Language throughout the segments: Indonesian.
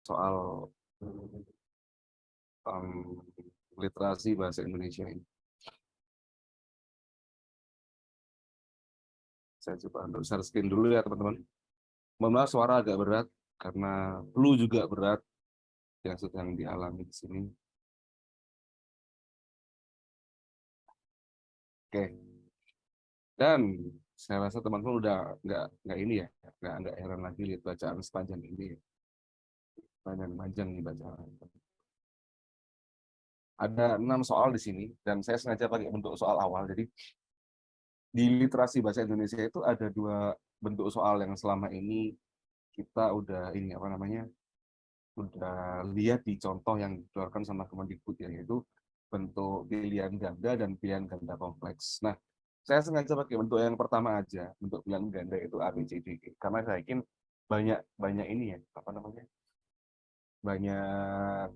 soal literasi bahasa Indonesia ini. Saya coba untuk share screen dulu ya teman-teman. Mohon maaf suara agak berat karena flu juga berat yang sedang dialami di sini. Oke. Dan saya rasa teman-teman udah nggak ini ya, nggak heran lagi lihat bacaan sepanjang ini. Panjang nih bacaan. Ada 6 soal di sini dan saya sengaja pakai bentuk soal awal. Jadi di literasi bahasa Indonesia itu ada 2 bentuk soal yang selama ini kita udah ini apa namanya udah lihat di contoh yang dikeluarkan sama Kemendikbud ya, yaitu bentuk pilihan ganda dan pilihan ganda kompleks. Nah, saya sengaja pakai bentuk yang pertama aja, bentuk pilihan ganda itu A, B, C, D, E, karena saya yakin banyak banyak ini ya apa namanya banyak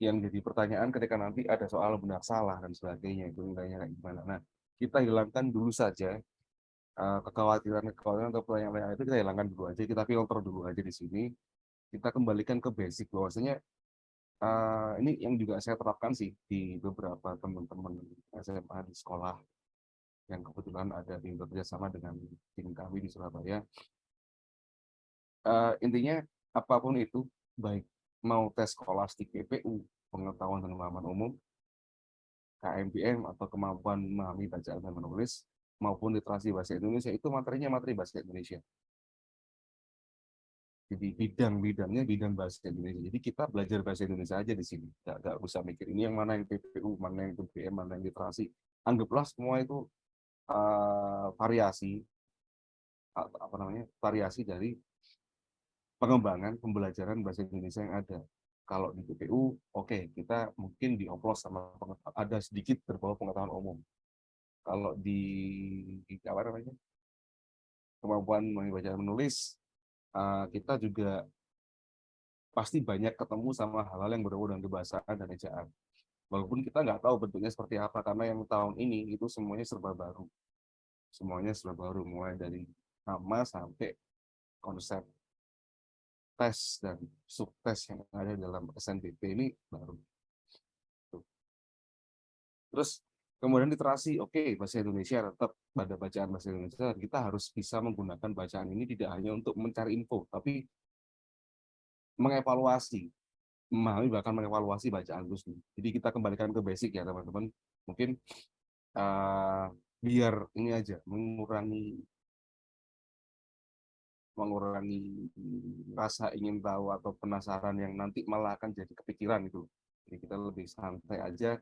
yang jadi pertanyaan ketika nanti ada soal benar salah dan sebagainya itu nilainya kayak gimana. Nah, kita hilangkan dulu saja kekhawatiran atau pertanyaan itu kita hilangkan dulu aja, kita filter dulu aja di sini. Kita kembalikan ke basic bahwasanya ini yang juga saya terapkan sih di beberapa teman-teman SMA di sekolah yang kebetulan ada di bekerja sama dengan tim kami di Surabaya. Intinya apapun itu, baik mau tes skolastik PPU, pengetahuan dan pemahaman umum, KMPM atau kemampuan memahami bacaan dan menulis, maupun literasi bahasa Indonesia, itu materinya materi bahasa Indonesia. Jadi bidang-bidangnya bidang bahasa Indonesia. Jadi kita belajar bahasa Indonesia aja di sini. Nggak usah mikir ini yang mana yang PPU, mana yang PPM, mana yang literasi. Anggaplah semua itu variasi apa namanya variasi dari pengembangan pembelajaran bahasa Indonesia yang ada. Kalau di PPU, oke, kita mungkin dioplos sama ada sedikit berbau pengetahuan umum. Kalau di apa namanya kemampuan membaca dan menulis, kita juga pasti banyak ketemu sama hal-hal yang berbau dengan kebahasaan dan ejaan. Walaupun kita nggak tahu bentuknya seperti apa, karena yang tahun ini itu semuanya serba baru. Semuanya serba baru, mulai dari nama sampai konsep tes dan subtes yang ada dalam SNBP ini baru. Terus kemudian literasi, oke, bahasa Indonesia tetap pada bacaan bahasa Indonesia, kita harus bisa menggunakan bacaan ini tidak hanya untuk mencari info, tapi mengevaluasi, memahami bahkan mengevaluasi bacaan itu sendiri. Jadi kita kembalikan ke basic ya teman-teman. Mungkin biar ini aja mengurangi rasa ingin tahu atau penasaran yang nanti malah akan jadi kepikiran itu. Jadi kita lebih santai aja.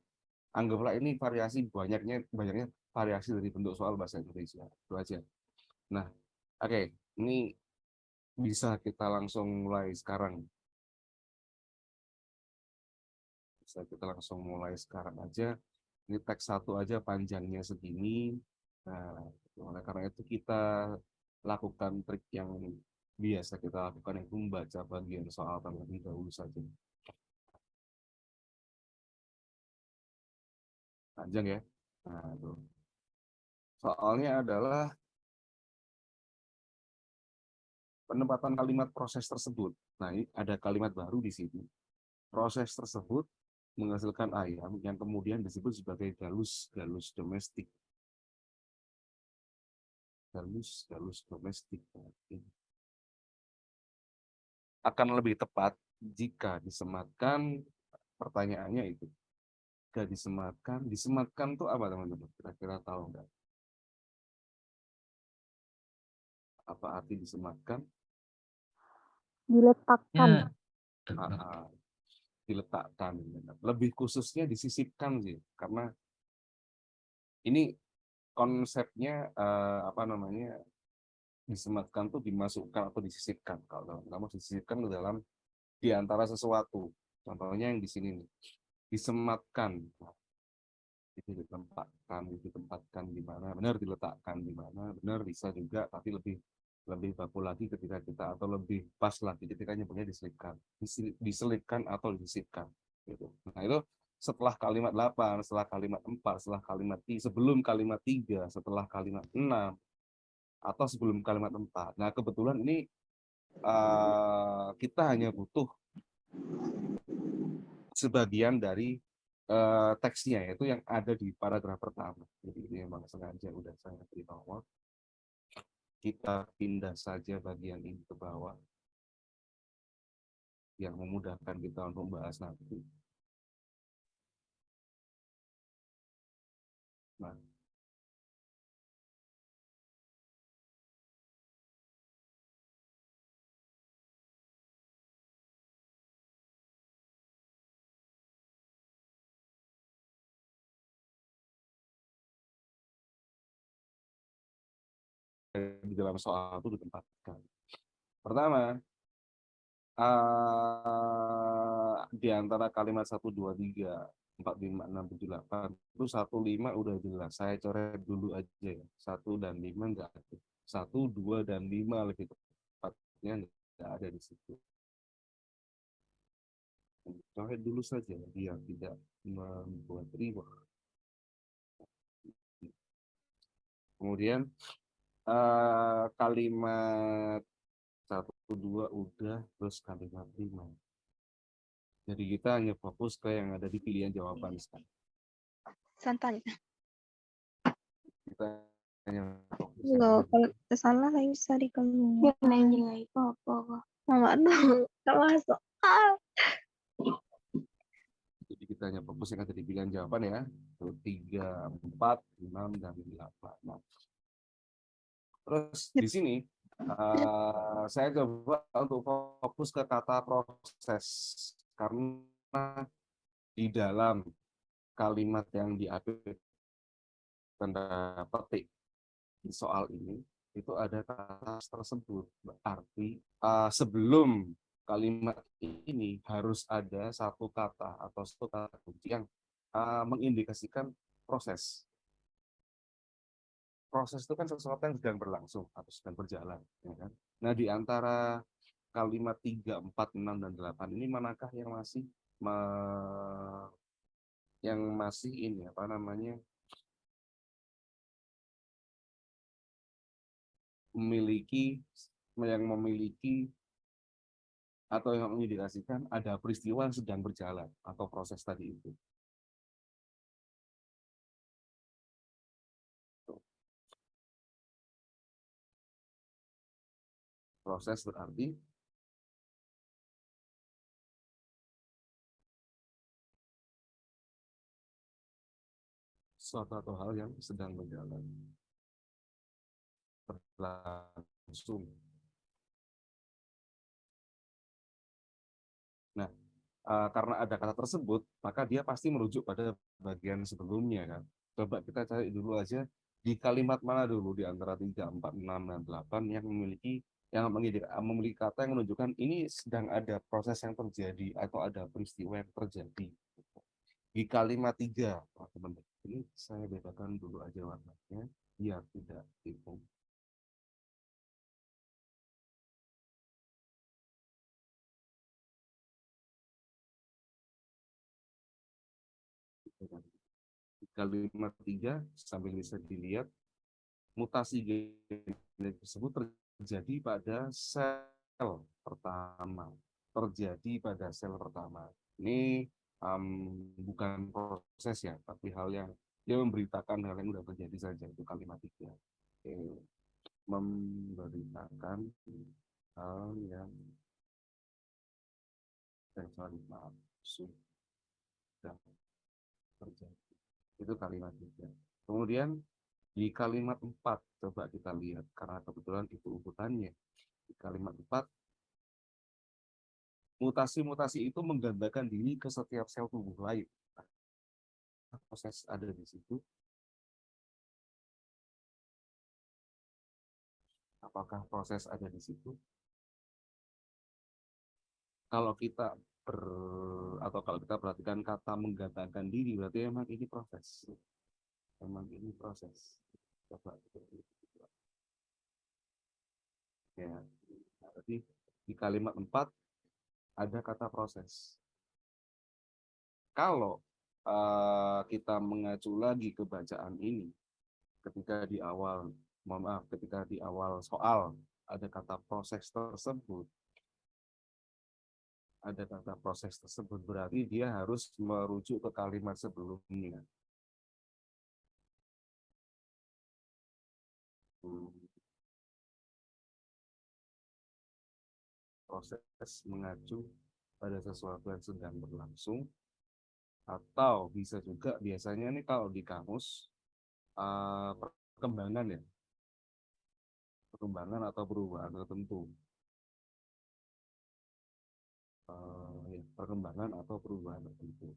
Anggaplah ini banyaknya variasi dari bentuk soal bahasa Indonesia. Itu aja. Nah, oke, ini bisa kita langsung mulai sekarang. Bisa kita langsung mulai sekarang aja. Ini teks 1 aja panjangnya segini. Nah, oleh karena itu kita lakukan trik yang biasa kita lakukan, yaitu membaca bagian soal terlebih dahulu saja. Panjang ya. Nah, itu. Soalnya adalah penempatan kalimat proses tersebut. Nah, ini ada kalimat baru di sini. Proses tersebut menghasilkan ayam yang kemudian disebut sebagai galus domestik. Galus domestik. Akan lebih tepat jika disematkan pertanyaannya itu. Jika disematkan tuh apa teman-teman? Kira-kira tahu nggak? Apa arti disematkan? Diletakkan. Diletakkan. Lebih khususnya disisipkan sih, karena ini konsepnya apa namanya disematkan tuh dimasukkan atau disisipkan. Kalau kamu disisipkan ke dalam di antara sesuatu. Contohnya yang di sini nih, disematkan. Ditempatkan di mana, benar diletakkan di mana, benar bisa juga, tapi lebih baku lagi ketika kita atau lebih pas lagi ketika nyebutnya diselipkan atau disisipkan gitu. Nah itu setelah kalimat 8, setelah kalimat 4, setelah kalimat 3, sebelum kalimat 3, setelah kalimat 6, atau sebelum kalimat 4. Nah kebetulan ini kita hanya butuh sebagian dari teksnya, yaitu yang ada di paragraf pertama. Jadi ini memang sengaja udah saya beritahu. Kita pindah saja bagian ini ke bawah, yang memudahkan kita untuk membahas nanti. Nah, di dalam soal itu ditempatkan. Pertama, di antara kalimat 1, 2, 3, 4, 5, 6, 7, 8, itu 1, 5 udah jelas. Saya coret dulu aja ya. 1 dan 5 enggak ada. 1, 2, dan 5 lebih tepatnya enggak ada di situ. Coret dulu saja biar tidak membuat ribet. Kemudian kalimat 1, 2 udah, terus kalimat 5. Jadi kita hanya fokus ke yang ada di pilihan jawaban sekarang. Santai. Kita hanya fokus. Loh, kalau salah lagi bisa dikeluh. Ya, main jelek apa? Nggak tahu, nggak masuk. Jadi kita hanya fokus yang ada di pilihan jawaban ya. 3, 4, 6, dan 8. Nah, terus di sini saya coba untuk fokus ke kata proses, karena di dalam kalimat yang diambil tanda petik di soal ini itu ada kata tersebut, berarti sebelum kalimat ini harus ada satu kata atau satu kata kunci yang mengindikasikan proses. Proses itu kan sesuatu yang sedang berlangsung atau sedang berjalan, ya kan? Nah, di antara kalimat 3, 4, 6, dan 8 ini manakah yang masih ini apa namanya memiliki atau yang mengindikasikan ada peristiwa yang sedang berjalan atau proses tadi itu. Proses berarti suatu atau hal yang sedang berjalan, berlangsung. Nah, karena ada kata tersebut, maka dia pasti merujuk pada bagian sebelumnya kan. Coba kita cari dulu aja di kalimat mana dulu di antara 3, 4, 6, dan 8 yang memiliki kata yang menunjukkan ini sedang ada proses yang terjadi atau ada peristiwa yang terjadi. Di kalimat 3, teman-teman, ini saya bedakan dulu aja warnanya biar tidak bingung. Di kalimat 3 sambil bisa dilihat, mutasi genetik tersebut terjadi pada sel pertama. Ini bukan proses ya, tapi hal yang dia memberitakan hal yang sudah terjadi saja, itu kalimat 3. Memberitakan hal yang sudah terjadi. Itu kalimat 3. Kemudian di kalimat 4, coba kita lihat, karena kebetulan itu urutannya. Di kalimat 4, mutasi-mutasi itu menggandakan diri ke setiap sel tubuh lain. Proses ada di situ. Apakah proses ada di situ? Kalau kita kalau kita perhatikan kata menggandakan diri, berarti memang ini proses. Coba ya, berarti di kalimat 4 ada kata proses. Kalau kita mengacu lagi ke bacaan ini, ketika di awal soal ada kata proses tersebut berarti dia harus merujuk ke kalimat sebelumnya. Proses mengacu pada sesuatu yang sedang berlangsung, atau bisa juga biasanya nih kalau di kamus perkembangan ya, perkembangan atau perubahan tertentu. Ya, perkembangan atau perubahan tertentu.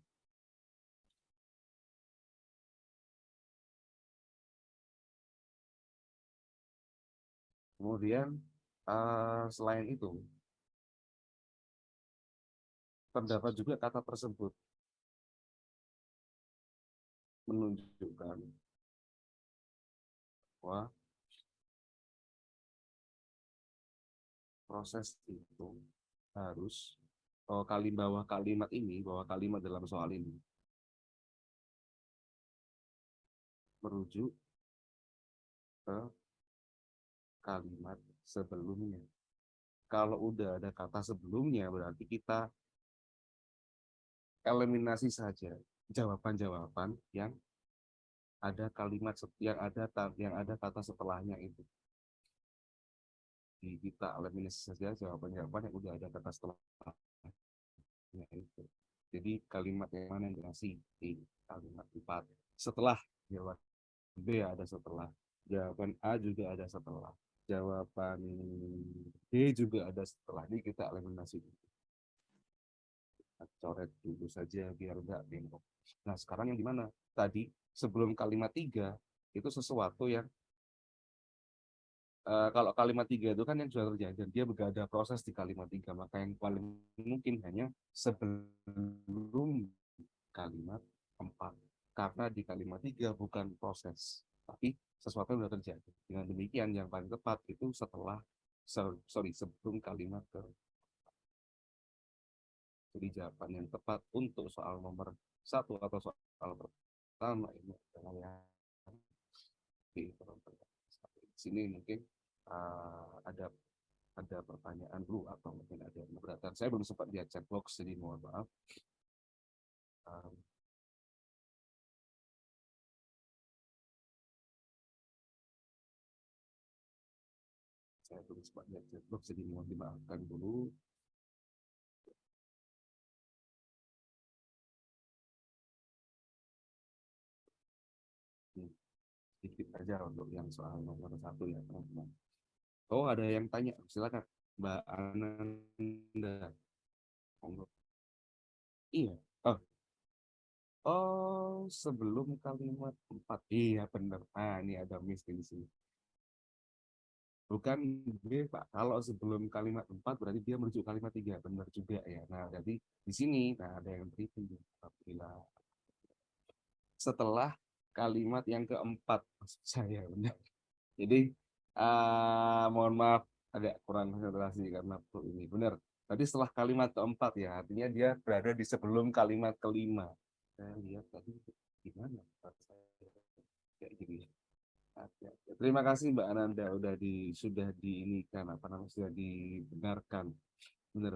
Kemudian selain itu terdapat juga kata tersebut menunjukkan bahwa proses itu harus bahwa kalimat dalam soal ini merujuk ke kalimat sebelumnya. Kalau udah ada kata sebelumnya berarti kita eliminasi saja jawaban-jawaban yang ada yang ada kata setelahnya itu. Kita eliminasi saja jawaban-jawaban yang udah ada kata setelahnya itu. Jadi kalimat yang mana yang dikasih di kalimat 4. Setelah jawaban B ada setelah, jawaban A juga ada setelah, jawaban D juga ada setelah. Ini kita eliminasi. Coret dulu saja biar nggak bingung. Nah sekarang yang dimana? Tadi sebelum kalimat 3 itu sesuatu yang kalau kalimat 3 itu kan yang sudah terjadi dan dia ada proses di kalimat 3, maka yang paling mungkin hanya sebelum kalimat 4, karena di kalimat 3 bukan proses tapi sesuatu yang sudah terjadi. Dengan demikian yang paling tepat itu sebelum kalimat ke. Jadi jawaban yang tepat untuk soal nomor 1 atau soal pertama ini adalah yang di sini. Mungkin ada pertanyaan dulu atau mungkin ada yang keberatan. Saya belum sempat lihat chat box, jadi mohon maaf. Saya belum sempat lihat chat box, jadi mohon dimaafkan dulu. Sedikit aja untuk yang soal nomor 1 ya teman-teman. Oh ada yang tanya, silakan Mbak Ananda. Iya. Sebelum kalimat 4. Iya benar. Ini ada miss di sini. Bukan B, Pak. Kalau sebelum kalimat 4 berarti dia merujuk kalimat 3. Benar juga ya. Nah, jadi di sini ada yang tricky. Apabila setelah kalimat yang keempat, maksud saya benar. Jadi mohon maaf agak kurang konsentrasi karena ini benar. Tadi setelah kalimat keempat ya, artinya dia berada di sebelum kalimat kelima. Saya lihat tadi gimana? Kayak gini. Terima kasih Mbak Ananda sudah diinikan apa namanya sudah dibenarkan. Benar.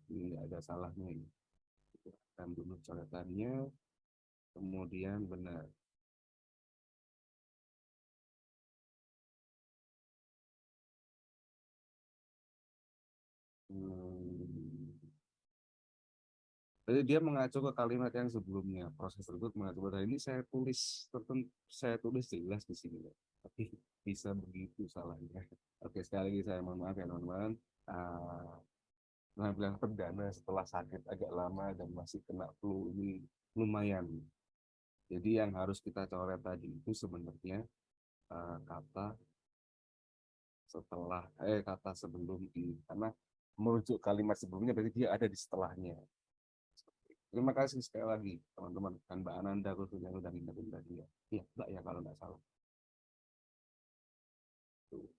Ini ada salahnya ini. Kan dulu coretannya, kemudian benar. Jadi dia mengacu ke kalimat yang sebelumnya. Proses tersebut mengacu pada ini saya tulis jelas di sini, tapi bisa begitu salahnya. Oke, sekali lagi saya mohon maaf ya teman-teman. Penampilan perdana setelah sakit agak lama dan masih kena flu ini lumayan. Jadi yang harus kita coret tadi itu sebenarnya kata kata sebelum ini, karena merujuk kalimat sebelumnya berarti dia ada di setelahnya. Terima kasih sekali lagi teman-teman dan Mbak Ananda khususnya udah ngingetin tadi ya. Iya, Mbak ya kalau nggak salah. Tuh.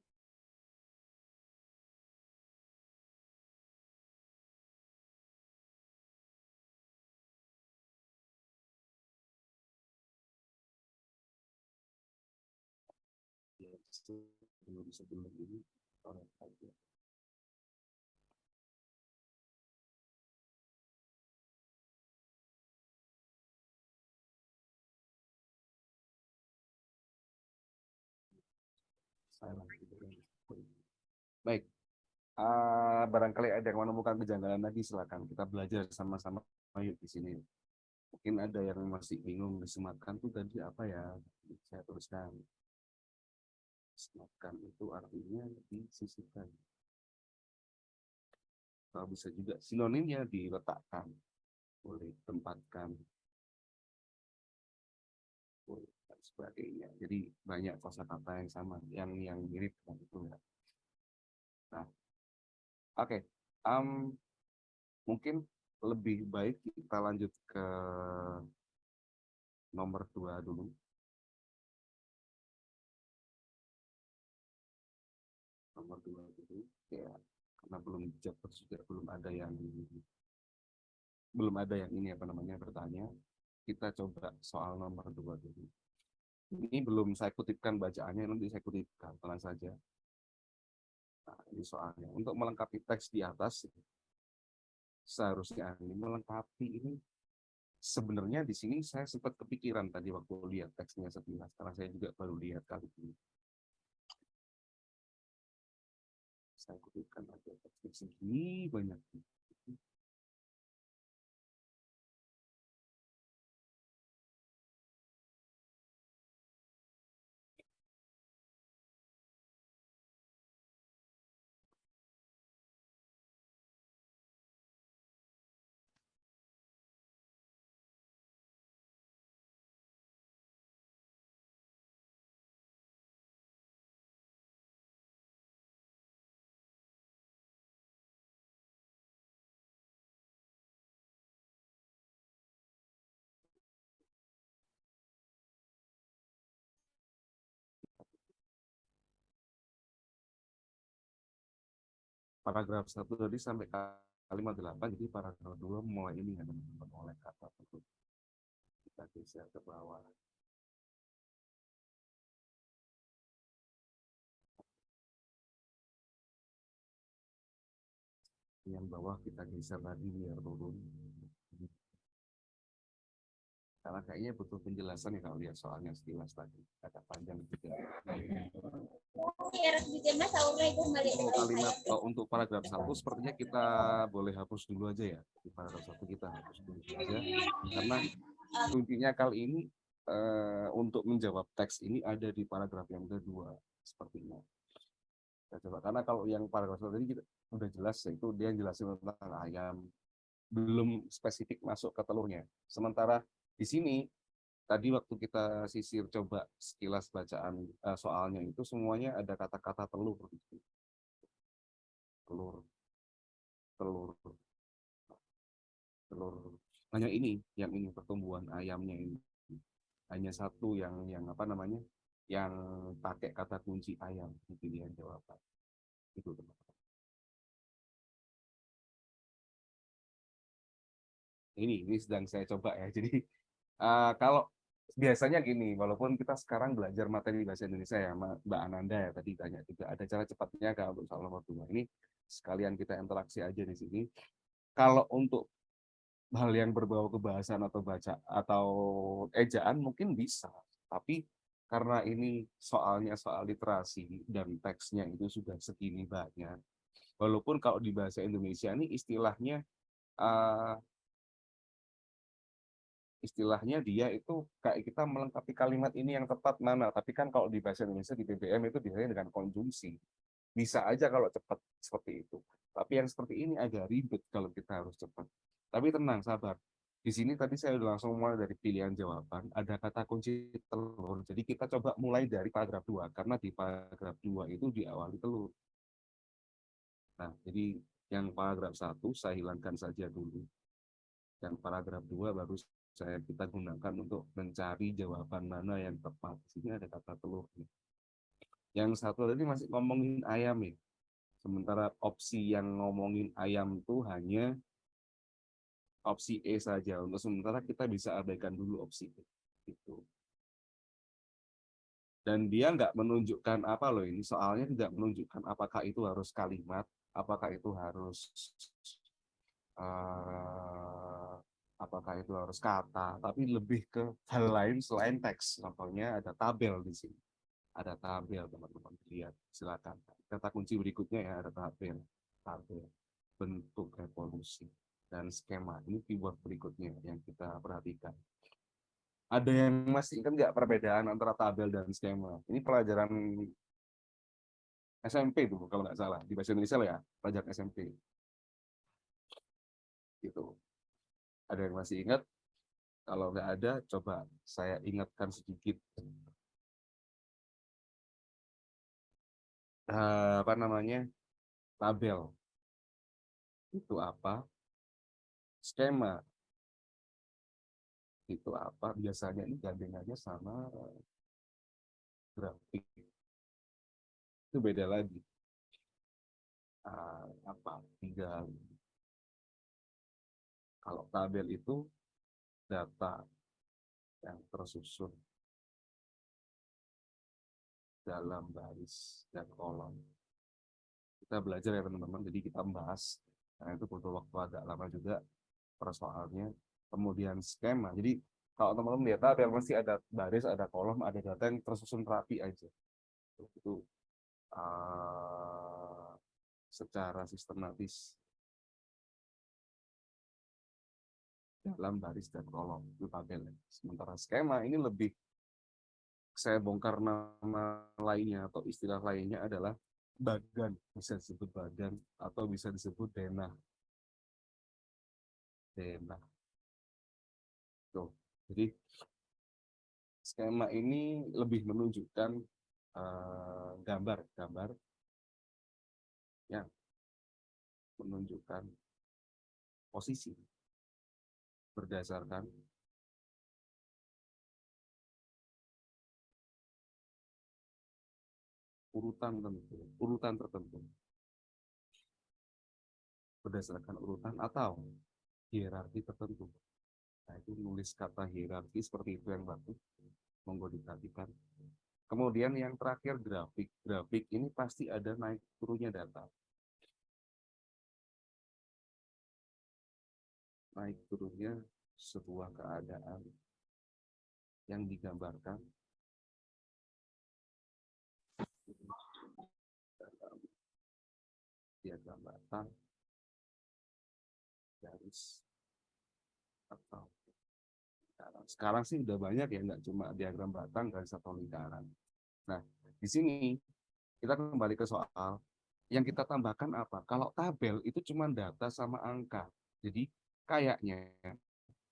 Ya, sebelum ini Baik, barangkali ada yang menemukan kejanggalan lagi, silakan kita belajar sama-sama. Yuk di sini. Mungkin ada yang masih bingung disematkan tuh tadi apa ya? Saya tuliskan. Sematkan itu artinya disisihkan. Kalau bisa juga sinonimnya diletakkan, boleh tempatkan, boleh dan sebagainya. Jadi banyak kosakata yang sama, yang mirip dengan itu ya. Nah, oke. Mungkin lebih baik kita lanjut ke nomor 2 dulu. Nomor 2 dulu. Ya, karena belum juga belum ada yang ini apa namanya bertanya. Kita coba soal nomor 2 dulu. Ini belum saya kutipkan bacaannya, nanti saya kutipkan, tenang saja. Nah, ini soalnya. Untuk melengkapi teks di atas, seharusnya ini melengkapi ini. Sebenarnya di sini saya sempat kepikiran tadi waktu lihat teksnya sekilas, karena saya juga baru lihat kali ini. Saya kutipkan aja teksnya segini banyak. Paragraf 1 tadi sampai kalimat 8, jadi paragraf 2 mulai ini ya teman-teman, oleh kata itu. Kita geser ke bawah. Yang bawah kita geser lagi biar turun. Karena kayaknya butuh penjelasan ya kalau lihat soalnya sekilas tadi. Agak panjang juga. Untuk paragraf 1 sepertinya kita boleh hapus dulu aja ya. Di paragraf 1 kita hapus dulu aja. Karena intinya kali ini untuk menjawab teks ini ada di paragraf yang kedua sepertinya. Kita coba, karena kalau yang paragraf tadi kita udah jelas, yaitu dia jelasin tentang ayam, belum spesifik masuk ke telurnya. Sementara di sini tadi waktu kita sisir coba sekilas bacaan soalnya itu semuanya ada kata-kata telur, telur, telur, telur. Hanya ini, yang ini pertumbuhan ayamnya ini hanya satu yang apa namanya, yang pakai kata kunci ayam di pilihan jawaban. Itu teman-teman. Ini sedang saya coba ya. Jadi kalau biasanya gini, walaupun kita sekarang belajar materi bahasa Indonesia ya, Mbak Ananda ya tadi tanya juga ada cara cepatnya kalau untuk soal nomor 2 ini, sekalian kita interaksi aja di sini. Kalau untuk hal yang berbau kebahasan atau baca atau ejaan mungkin bisa, tapi karena ini soalnya soal literasi dan teksnya itu sudah segini banyak, walaupun kalau di bahasa Indonesia ini uh, istilahnya dia itu kayak kita melengkapi kalimat ini yang tepat mana, tapi kan kalau di bahasa Indonesia di BBM itu biasanya dengan konjungsi, bisa aja kalau cepat seperti itu, tapi yang seperti ini agak ribet kalau kita harus cepat. Tapi tenang, sabar. Di sini tadi saya udah langsung mulai dari pilihan jawaban, ada kata kunci telur, jadi kita coba mulai dari paragraf 2 karena di paragraf 2 itu diawali telur. Nah, jadi yang paragraf 1 saya hilangkan saja dulu, yang paragraf 2 baru kita gunakan untuk mencari jawaban mana yang tepat. Di sini ada kata telur. Yang satu tadi masih ngomongin ayam ya. Sementara opsi yang ngomongin ayam itu hanya opsi E saja. Untuk sementara kita bisa abaikan dulu opsi E. Gitu. Dan dia nggak menunjukkan apa loh ini, soalnya tidak menunjukkan apakah itu harus kalimat, apakah itu harus eh, apakah itu harus kata, tapi lebih ke hal lain selain teks. Contohnya ada tabel di sini. Ada tabel, teman-teman lihat, silakan. Kata kunci berikutnya ya, ada tabel. Tabel, bentuk revolusi, dan skema. Ini keyword berikutnya yang kita perhatikan. Ada yang masih ingat nggak perbedaan antara tabel dan skema? Ini pelajaran SMP tuh kalau nggak salah, di bahasa Indonesia lah ya, pelajaran SMP. Gitu. Ada yang masih ingat? Kalau nggak ada, coba saya ingatkan sedikit. Apa namanya? Tabel. Itu apa? Skema. Itu apa? Biasanya ini gandengannya sama grafik. Itu beda lagi. Apa? Tiga. Kalau tabel itu data yang tersusun dalam baris dan kolom. Kita belajar ya teman-teman, jadi kita membahas, karena itu butuh waktu agak lama juga persoalannya. Kemudian skema, jadi kalau teman-teman lihat tabel masih ada baris, ada kolom, ada data yang tersusun rapi aja. Itu secara sistematis dalam baris dan kolom, itu tabel. Sementara skema ini lebih, saya bongkar nama lainnya atau istilah lainnya adalah bagan, bisa disebut bagan atau bisa disebut denah. Denah. Tuh. Jadi skema ini lebih menunjukkan gambar-gambar yang menunjukkan posisi berdasarkan urutan tertentu, berdasarkan urutan atau hierarki tertentu. Nah, itu nulis kata hierarki seperti itu yang bagus, monggo diperhatikan. Kemudian yang terakhir grafik. Grafik ini pasti ada naik turunnya data. Naik turunnya sebuah keadaan yang digambarkan dalam diagram batang, garis, atau lingkaran. Sekarang sih udah banyak ya, nggak cuma diagram batang, garis atau lingkaran. Nah, di sini kita kembali ke soal yang kita tambahkan apa? Kalau tabel itu cuma data sama angka. Jadi kayaknya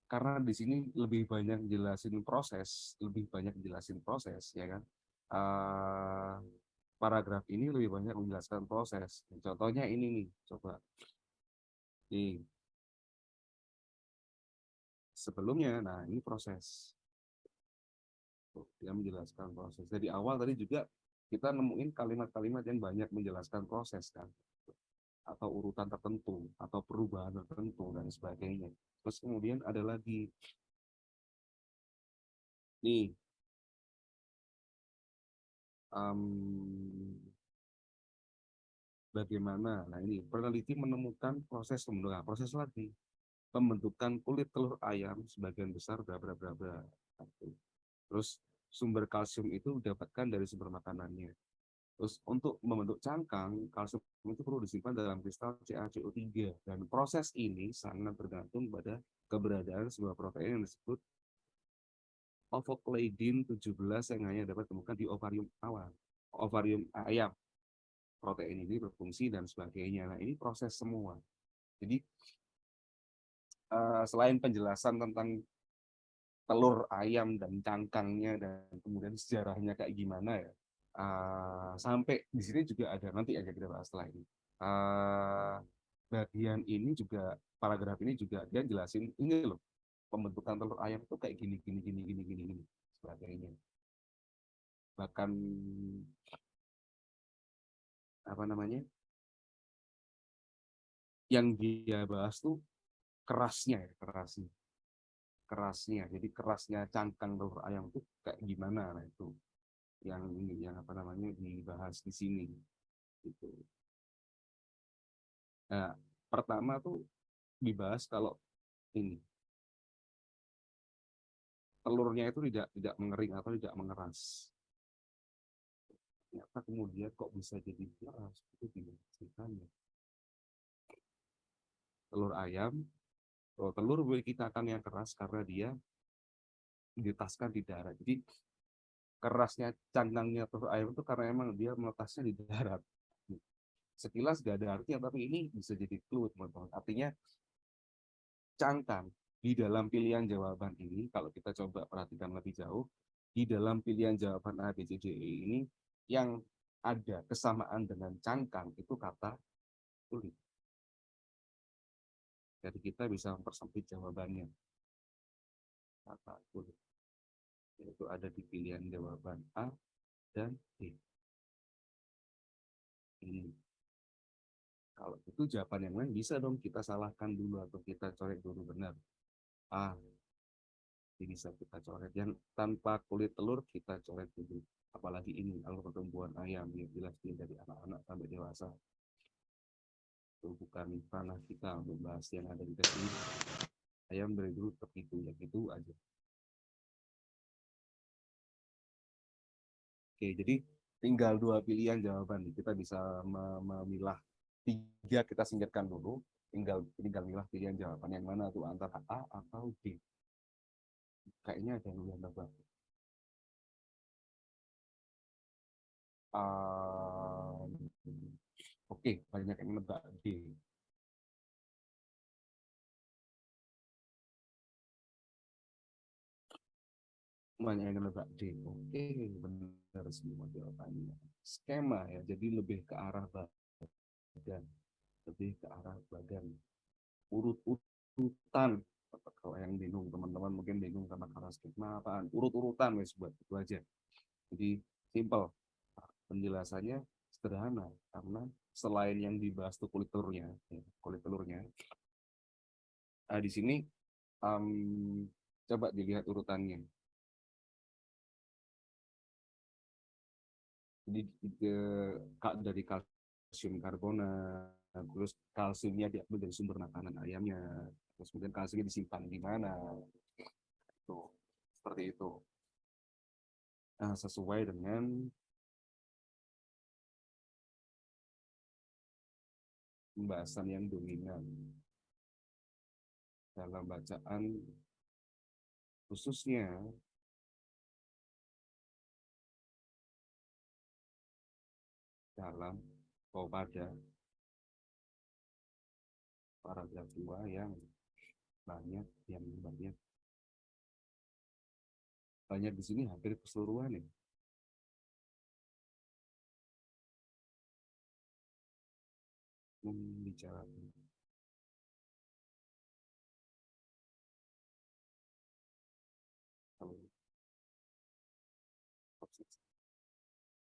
karena di sini lebih banyak jelasin proses, ya kan. Uh, Paragraf ini lebih banyak menjelaskan proses. Contohnya ini nih, coba. Nih, sebelumnya, nah ini proses. Dia menjelaskan proses. Dari awal tadi juga kita nemuin kalimat-kalimat yang banyak menjelaskan proses kan, atau urutan tertentu, atau perubahan tertentu dan sebagainya. Terus kemudian ada lagi nih, bagaimana? Nah ini peneliti menemukan proses pembentukan, proses lagi pembentukan kulit telur ayam sebagian besar bla bla bla bla. Terus sumber kalsium itu didapatkan dari sumber makanannya. Terus untuk membentuk cangkang, kalsium itu perlu disimpan dalam kristal CaCO3. Dan proses ini sangat bergantung pada keberadaan sebuah protein yang disebut ovocladin 17 yang hanya dapat ditemukan di ovarium awal. Ovarium ayam. Protein ini berfungsi dan sebagainya. Nah, ini proses semua. Jadi, selain penjelasan tentang telur ayam dan cangkangnya dan kemudian sejarahnya kayak gimana ya, sampai di sini juga ada, nanti aja kita bahas setelah ini. Bagian ini juga, paragraf ini juga dia jelasin ini loh, pembentukan telur ayam itu kayak gini gini gini gini gini gini sebagainya. Bahkan apa namanya, yang dia bahas tuh kerasnya ya, kerasnya. Jadi kerasnya cangkang telur ayam itu kayak gimana, nah itu yang apa namanya dibahas di sini gitu. Nah, pertama tuh dibahas kalau ini telurnya itu tidak mengering atau tidak mengeras. Ternyata kemudian kok bisa jadi keras itu gimana ceritanya? Telur ayam, telur kita akan yang keras karena dia diletaskan di darat. Jadi kerasnya cangkangnya telur ayam itu karena emang dia meletasnya di darat. Sekilas gak ada artinya, tapi ini bisa jadi clue, teman-teman. Artinya cangkang di dalam pilihan jawaban ini, kalau kita coba perhatikan lebih jauh, di dalam pilihan jawaban A, B, C, D, E ini, yang ada kesamaan dengan cangkang itu kata kulit. Jadi kita bisa mempersempit jawabannya. Kata kulit. Yaitu ada di pilihan jawaban A dan D. Ini. Kalau itu jawaban yang lain bisa dong kita salahkan dulu atau kita coret dulu benar. A, ini bisa kita coret. Yang tanpa kulit telur kita coret dulu. Apalagi ini alur pertumbuhan ayam yang jelas dari anak-anak sampai dewasa. Itu bukan ranah kita untuk bahas yang ada di sini. Ayam dari dulu tertipu, ya gitu aja. Oke, jadi tinggal 2 pilihan jawaban. Kita bisa memilah 3, kita singkirkan dulu. Tinggal milah pilihan jawaban yang mana tuh, antara A atau B. Kayaknya ada yang nebak. Oke, banyak yang nebak D. Banyak yang nebak D. Oke, benar semua jawabannya. Skema ya, jadi lebih ke arah badan. Lebih ke arah badan. Urut-urutan. Kalau yang bingung, teman-teman mungkin bingung karena skema apaan. Urut-urutan, wes buat itu aja. Jadi, simple. Penjelasannya sederhana. Karena selain yang dibahas tuh kulit telurnya, di sini coba dilihat urutannya. Jadi dari kalsium karbonat, terus kalsiumnya diambil dari sumber makanan ayamnya, terus kemudian kalsiumnya disimpan di mana, tuh seperti itu. Nah, sesuai dengan pembahasan yang dominan dalam bacaan, khususnya dalam pada paragraf 2 yang banyak di sini hampir keseluruhan ya. Membicarakan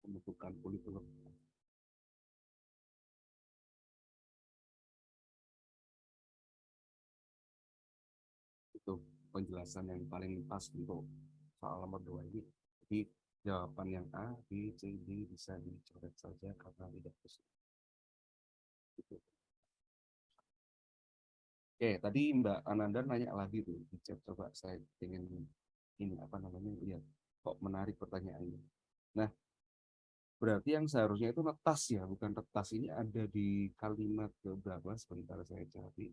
pembentukan kulit telur. Itu penjelasan yang paling pas untuk soal nomor 2 ini. Jadi jawaban yang A, B, C, D bisa dicoret saja karena tidak sesuai. Gitu. Oke, tadi Mbak Ananda nanya lagi tuh di chat, coba saya ingin ini apa namanya lihat kok menarik pertanyaannya. Nah, berarti yang seharusnya itu netas ya, bukan retas. Ini ada di kalimat berapa? Sebentar saya cari.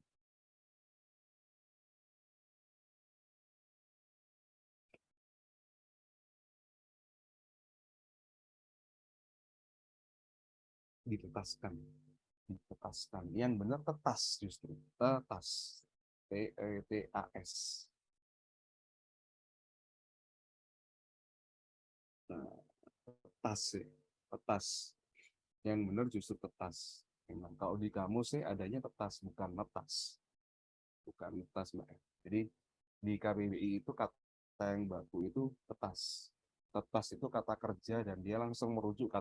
Ditetaskan. Yang benar tetas, justru tetas, TETAS. Nah, tetas sih, tetas, yang benar justru tetas. Memang kalau di kamus sih adanya tetas, bukan netas, Mbak. Jadi di KBBI itu kata yang baku itu tetas. Tetas itu kata kerja dan dia langsung merujuk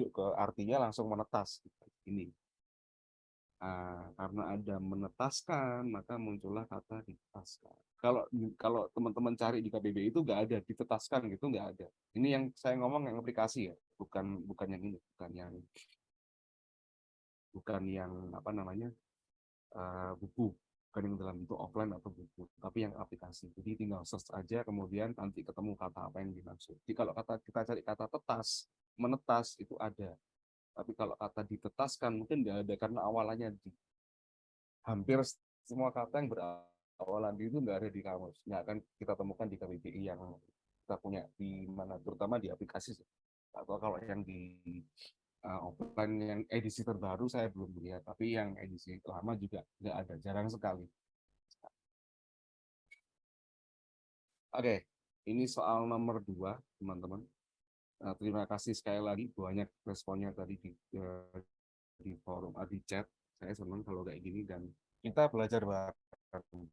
ke artinya langsung menetas. Ini Karena ada menetaskan, maka muncullah kata ditetaskan. Kalau teman-teman cari di KBBI itu nggak ada ditetaskan gitu, nggak ada. Ini yang saya ngomong yang aplikasi ya, bukan yang ini, bukan yang apa namanya buku, bukan yang dalam bentuk offline atau buku, tapi yang aplikasi. Jadi tinggal search aja, kemudian nanti ketemu kata apa yang dimaksud. Jadi kalau kita cari kata tetas, menetas itu ada. Tapi kalau kata ditetaskan mungkin nggak ada karena awalannya di. Hampir semua kata yang berawalan di itu nggak ada di kamus, nggak akan kita temukan di KBBI yang kita punya di mana, terutama di aplikasi. Atau kalau yang di offline yang edisi terbaru saya belum lihat, tapi yang edisi lama juga nggak ada, jarang sekali. Oke, ini soal nomor 2, teman-teman. Terima kasih sekali lagi banyak responnya tadi di forum, di chat. Saya senang kalau kayak gini dan kita belajar bareng.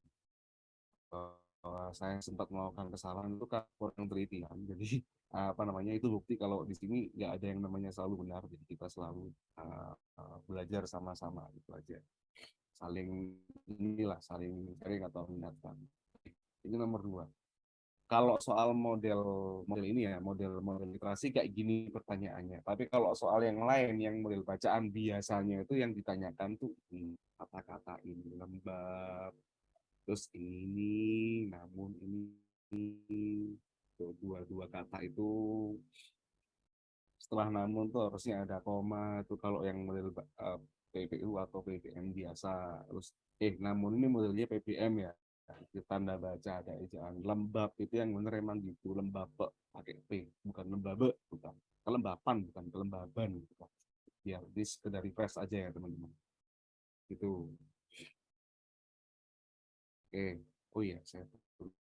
Saya sempat melakukan kesalahan itu kan kurang teliti kan. Jadi apa namanya itu bukti kalau di sini nggak ada yang namanya selalu benar. Jadi kita selalu belajar sama-sama gitu aja. Saling sharing atau mengingatkan. Ini nomor 2. Kalau soal model ini ya, model literasi kayak gini pertanyaannya. Tapi kalau soal yang lain, yang model bacaan biasanya itu yang ditanyakan tuh kata-kata ini lembab, terus ini, namun ini, dua kata itu setelah namun tuh harusnya ada koma itu kalau yang model PPU atau PPM biasa. Terus namun ini modelnya PPM ya, itu tanda baca ada ejaan. Lembab itu yang bener emang gitu, lembab pakai P, bukan lembabe, bukan kelembapan, bukan kelembaban gitu kan. Biar di sekedar refresh aja ya teman-teman, gitu. Oke. Oh iya, saya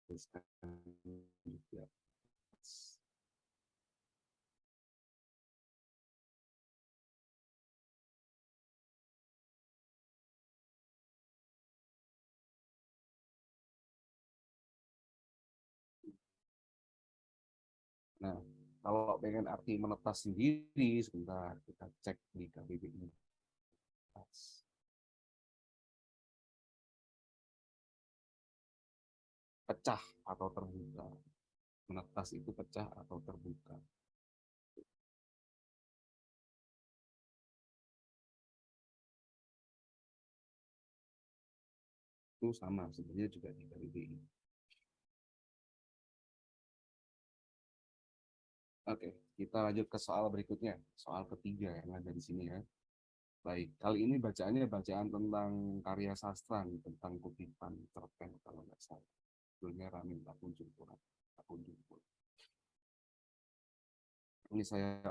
tuliskan juga. Nah, kalau pengen arti menetas sendiri, sebentar kita cek di KBBI. Pecah atau terbuka. Menetas itu pecah atau terbuka. Itu sama sebenarnya juga di KBBI. Oke, kita lanjut ke soal berikutnya. Soal ketiga yang ada di sini ya. Baik, kali ini bacaannya bacaan tentang karya sastra nih, tentang kutipan cerpen kalau nggak salah. Judulnya Ramin Takun Jumpuran. Takun Jumpuran. Ini saya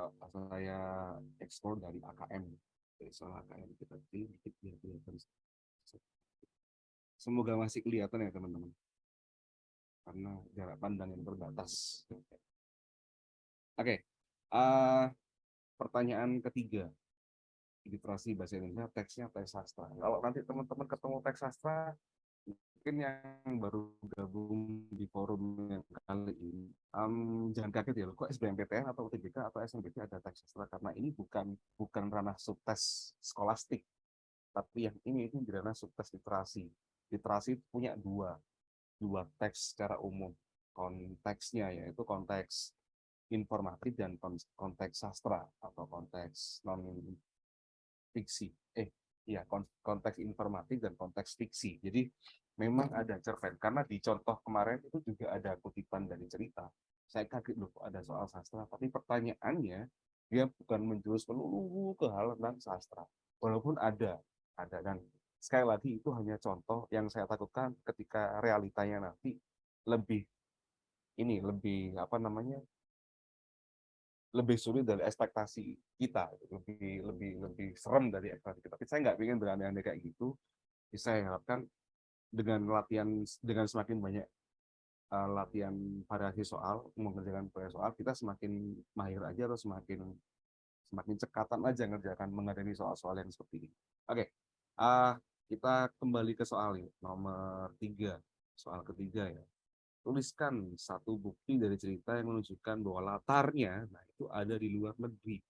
ekspor dari AKM. Dari soal AKM kita pilih dikit biar kelihatan. Semoga masih kelihatan ya teman-teman. Karena jarak pandang yang terbatas. Oke, pertanyaan ketiga. Literasi bahasa Indonesia, teksnya teks sastra. Kalau nanti teman-teman ketemu teks sastra, mungkin yang baru gabung di forum yang kali ini, jangan kaget ya, kok SBMPTN atau UTBK atau SNBT ada teks sastra, karena ini bukan ranah subtes skolastik, tapi yang ini itu di ranah subtes literasi. Literasi punya dua teks secara umum. Konteksnya yaitu konteks informatif dan konteks sastra atau konteks non fiksi. Iya, konteks informatif dan konteks fiksi. Jadi memang ada cerpen karena di contoh kemarin itu juga ada kutipan dari cerita. Saya kaget loh ada soal sastra, tapi pertanyaannya dia bukan menjurus melulu ke hal tentang sastra. Walaupun ada dan sekali lagi itu hanya contoh. Yang saya takutkan ketika realitanya nanti lebih lebih apa namanya, lebih sulit dari ekspektasi kita, lebih serem dari ekspektasi kita. Tapi saya nggak ingin berandai-andai kayak gitu. Jadi saya harapkan dengan semakin banyak latihan variasi soal, mengerjakan variasi soal, kita semakin mahir aja atau semakin semakin cekatan aja menghadapi soal-soal yang seperti ini. Oke, kita kembali ke soal ini, nomor 3, soal ketiga ya. Tuliskan satu bukti dari cerita yang menunjukkan bahwa latarnya, nah itu ada di luar negeri.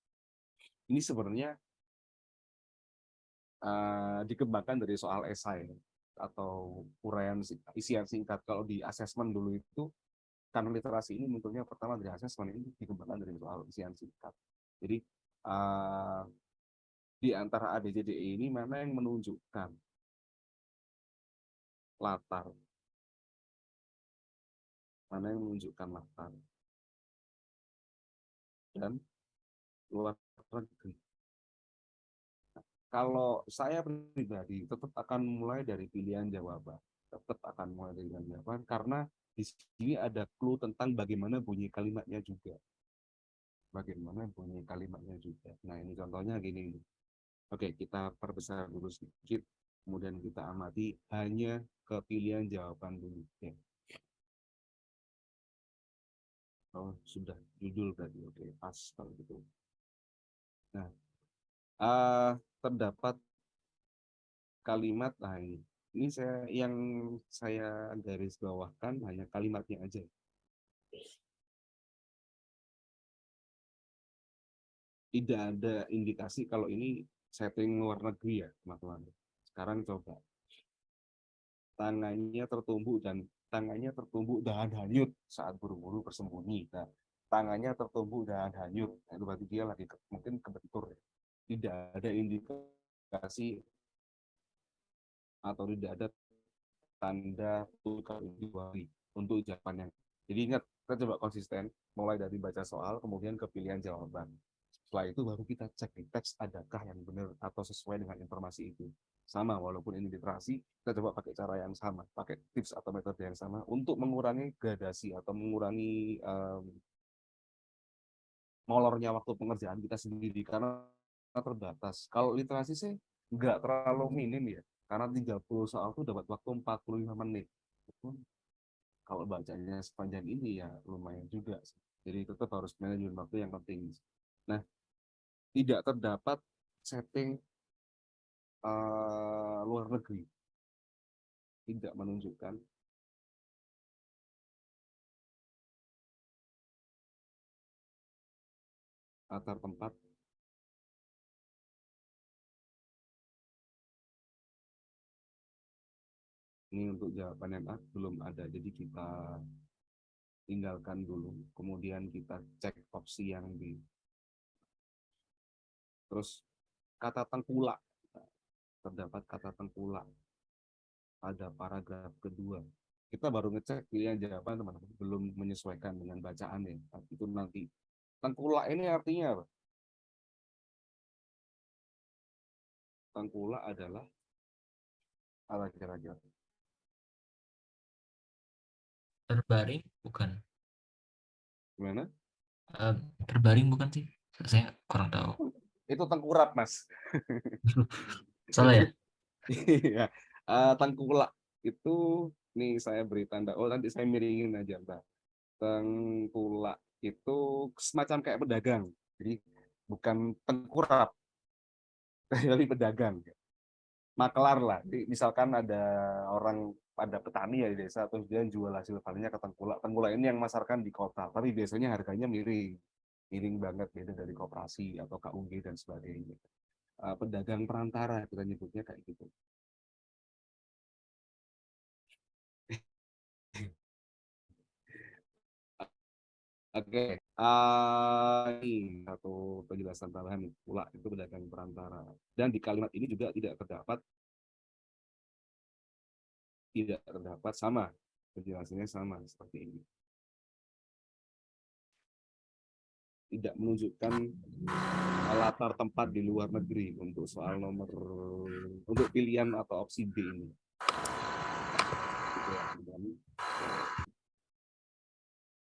Ini sebenarnya dikembangkan dari soal esai atau uraian isian singkat. Kalau di asesmen dulu itu kanon literasi ini munculnya pertama dari asesmen, ini dikembangkan dari soal isian singkat. Jadi di antara ABCDE ini mana yang menunjukkan latar, mana yang menunjukkan latar dan luar negeri. Kalau saya pribadi tetap akan mulai dari pilihan jawaban, karena di sini ada clue tentang bagaimana bunyi kalimatnya juga. Nah, ini contohnya gini. Oke, kita perbesar dulu sedikit, kemudian kita amati hanya ke pilihan jawaban dulu. Oke. Oh, sudah judul tadi. Oke, pas kalau gitu. Nah, terdapat kalimat ini saya garis bawahkan hanya kalimatnya aja. Tidak ada indikasi kalau ini setting luar negeri ya, teman-teman. Sekarang coba tangannya tertumbuk dahan hanyut saat buru-buru bersembunyi. Nah, tangannya tertumbuk dahan hanyut. Nah, itu berarti dia lagi mungkin kebentur. Tidak ada indikasi atau tidak ada tanda tukar untuk jawabannya. Jadi ingat, kita coba konsisten, mulai dari baca soal, kemudian ke pilihan jawaban. Setelah itu baru kita cek di teks adakah yang benar atau sesuai dengan informasi itu. Sama, walaupun ini literasi, kita coba pakai cara yang sama, pakai tips atau metode yang sama untuk mengurangi gradasi atau mengurangi molornya waktu pengerjaan kita sendiri, karena terbatas. Kalau literasi sih nggak terlalu minim ya, karena 30 soal itu dapat waktu 45 menit. Kalau bacanya sepanjang ini ya lumayan juga. Jadi tetap harus manajemen waktu yang penting. Nah, tidak terdapat setting luar negeri. Tidak menunjukkan latar tempat ini. Untuk jawaban yang A belum ada, jadi kita tinggalkan dulu, kemudian kita cek opsi yang B. Terus kata tengkulak, terdapat kata tengkulak pada paragraf kedua. Kita baru ngecek pilihan jawaban, teman-teman, belum menyesuaikan dengan bacaan ya. Itu nanti tengkulak ini artinya apa? Tengkulak adalah apa kira-kira? Terbaring bukan? Gimana? Terbaring bukan sih? Saya kurang tahu. Itu tengkurap, Mas. Salah ya? Iya. Tengkulak itu, nih saya beri tanda. Oh, nanti saya miringin aja, Mbak. Tengkulak itu semacam kayak pedagang. Jadi bukan tengkurap, tapi pedagang. Makelar lah. Jadi, misalkan ada orang, ada petani ya di desa, terus dia jual hasil panennya ke tengkulak. Tengkulak ini yang masarkan di kota, tapi biasanya harganya miring banget, beda dari koperasi atau KUG dan sebagainya. Pedagang perantara kita nyebutnya kayak gitu. Oke, ini satu penjelasan tambahan pula, itu pedagang perantara. Dan di kalimat ini juga tidak terdapat sama, penjelasannya sama seperti ini. Tidak menunjukkan latar tempat di luar negeri untuk soal untuk pilihan atau opsi B ini.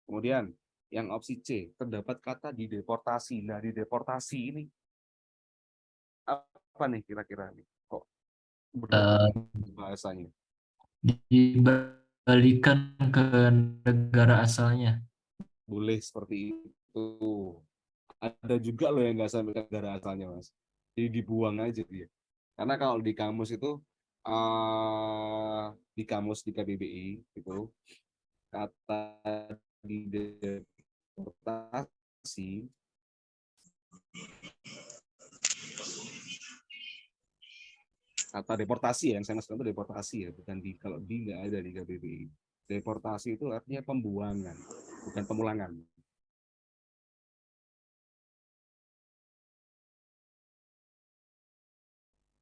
Kemudian yang opsi C, terdapat kata dideportasi. Nah, dideportasi ini apa nih kira-kira nih? Kok berat bahasanya? Dibalikan ke negara asalnya. Boleh seperti itu. Ada juga loh yang nggak sampai ke negara asalnya, Mas. Jadi dibuang aja dia. Karena kalau di kamus itu, di kamus di KBBI itu, kata dideportasi kata deportasi ya, yang saya maksudkan itu deportasi ya, bukan di, kalau di nggak ada di KBBI. Deportasi itu artinya pembuangan, bukan pemulangan.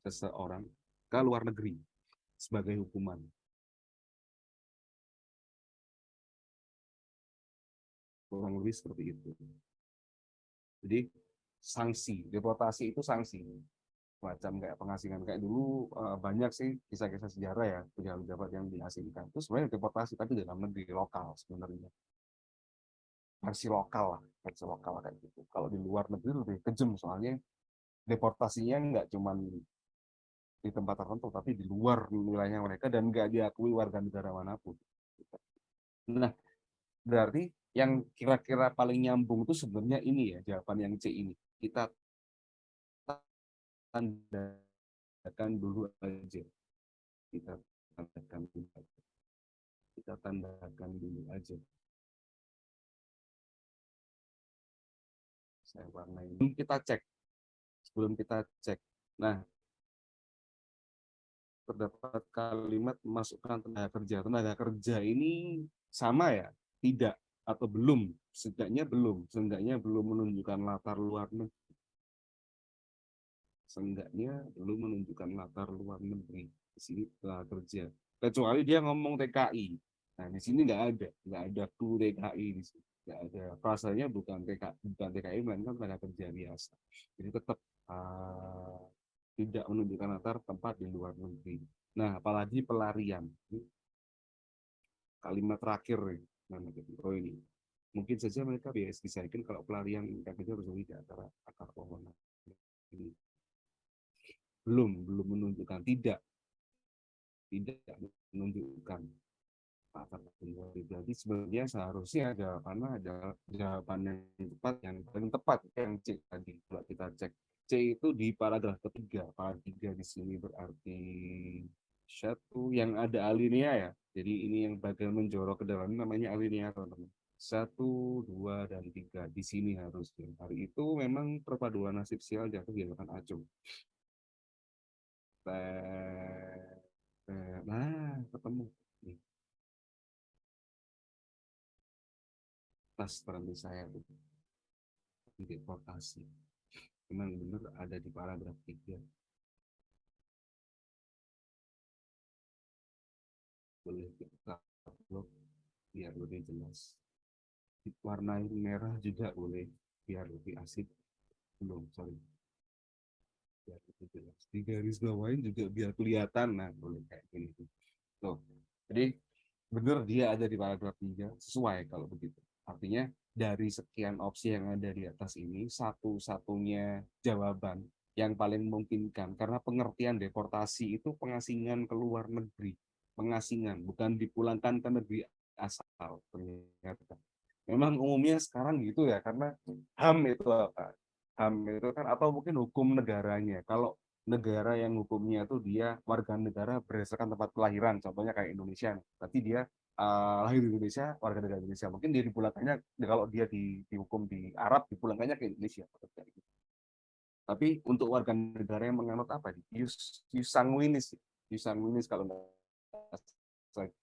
Seseorang ke luar negeri sebagai hukuman. Kurang lebih seperti itu. Jadi sanksi, deportasi itu sanksi. Macam kayak pengasingan, kayak dulu banyak sih kisah-kisah sejarah ya, pejabat-pejabat yang diasingkan. Itu sebenarnya deportasi tapi dalam negeri, lokal sebenarnya. Versi lokal kayak gitu. Kalau di luar negeri lebih kejam soalnya deportasinya nggak cuma di tempat tertentu, tapi di luar wilayah mereka dan nggak diakui warga negara manapun. Nah, berarti yang kira-kira paling nyambung itu sebenarnya ini ya, jawaban yang C ini. Kita tandakan dulu aja. Kita tandakan dulu aja. Kita tandakan dulu aja. Saya warnai. Sebelum kita cek. Nah, terdapat kalimat masukkan tenaga kerja. Tenaga kerja ini sama ya? Tidak atau belum? Seenggaknya belum menunjukkan latar luar negeri. Seenggaknya belum menunjukkan latar luar negeri. Di sini tenaga kerja. Kecuali dia ngomong TKI. Nah, di sini nggak ada tuh TKI di sini. Nggak ada. Frasanya bukan TKI, melainkan tenaga kerja biasa. Jadi tetap tidak menunjukkan latar tempat di luar negeri. Nah, apalagi pelarian. Ini kalimat terakhir oh ini. Mungkin saja mereka biasa disaikin kalau pelarian KPJ bersembunyi di antara akar pohon. Ini belum menunjukkan, tidak menunjukkan latar belakang. Jadi sebenarnya seharusnya jawabannya adalah jawaban yang tepat, yang paling tepat yang C tadi. Kalau kita cek C itu di paragraf ketiga. Paragraf 3 di sini berarti satu yang ada alinea ya. Jadi ini yang bagian menjorok ke dalam namanya alinea, teman-teman. 1, 2, dan 3 di sini harusnya. Hari itu memang perpaduan nasib sial jatuh di hadapan Acung. Nah, ketemu. Nih, pas berhenti saya tuh di deportasi. Memang benar ada di paragraf 3. Boleh kita upload biar lebih jelas. Warnai merah juga boleh biar lebih asik. Belum, sorry. Biar lebih jelas. Di garis bawain juga biar kelihatan. Nah, boleh kayak gini. Tuh. Jadi benar dia ada di paragraf 3 sesuai kalau begitu. Artinya dari sekian opsi yang ada di atas ini satu-satunya jawaban yang paling memungkinkan, karena pengertian deportasi itu pengasingan ke luar negeri, pengasingan bukan dipulangkan ke negeri asal. Ternyata memang umumnya sekarang gitu ya, karena HAM itu apa? HAM itu kan atau mungkin hukum negaranya. Kalau negara yang hukumnya itu dia warga negara berdasarkan tempat kelahiran, contohnya kayak Indonesia, berarti dia lahir di Indonesia, warga negara Indonesia. Mungkin dia dipulangkannya, kalau dia dihukum di Arab, dipulangkannya ke Indonesia. Tapi untuk warga negara yang menganut apa? Jus sanguinis. Jus sanguinis kalau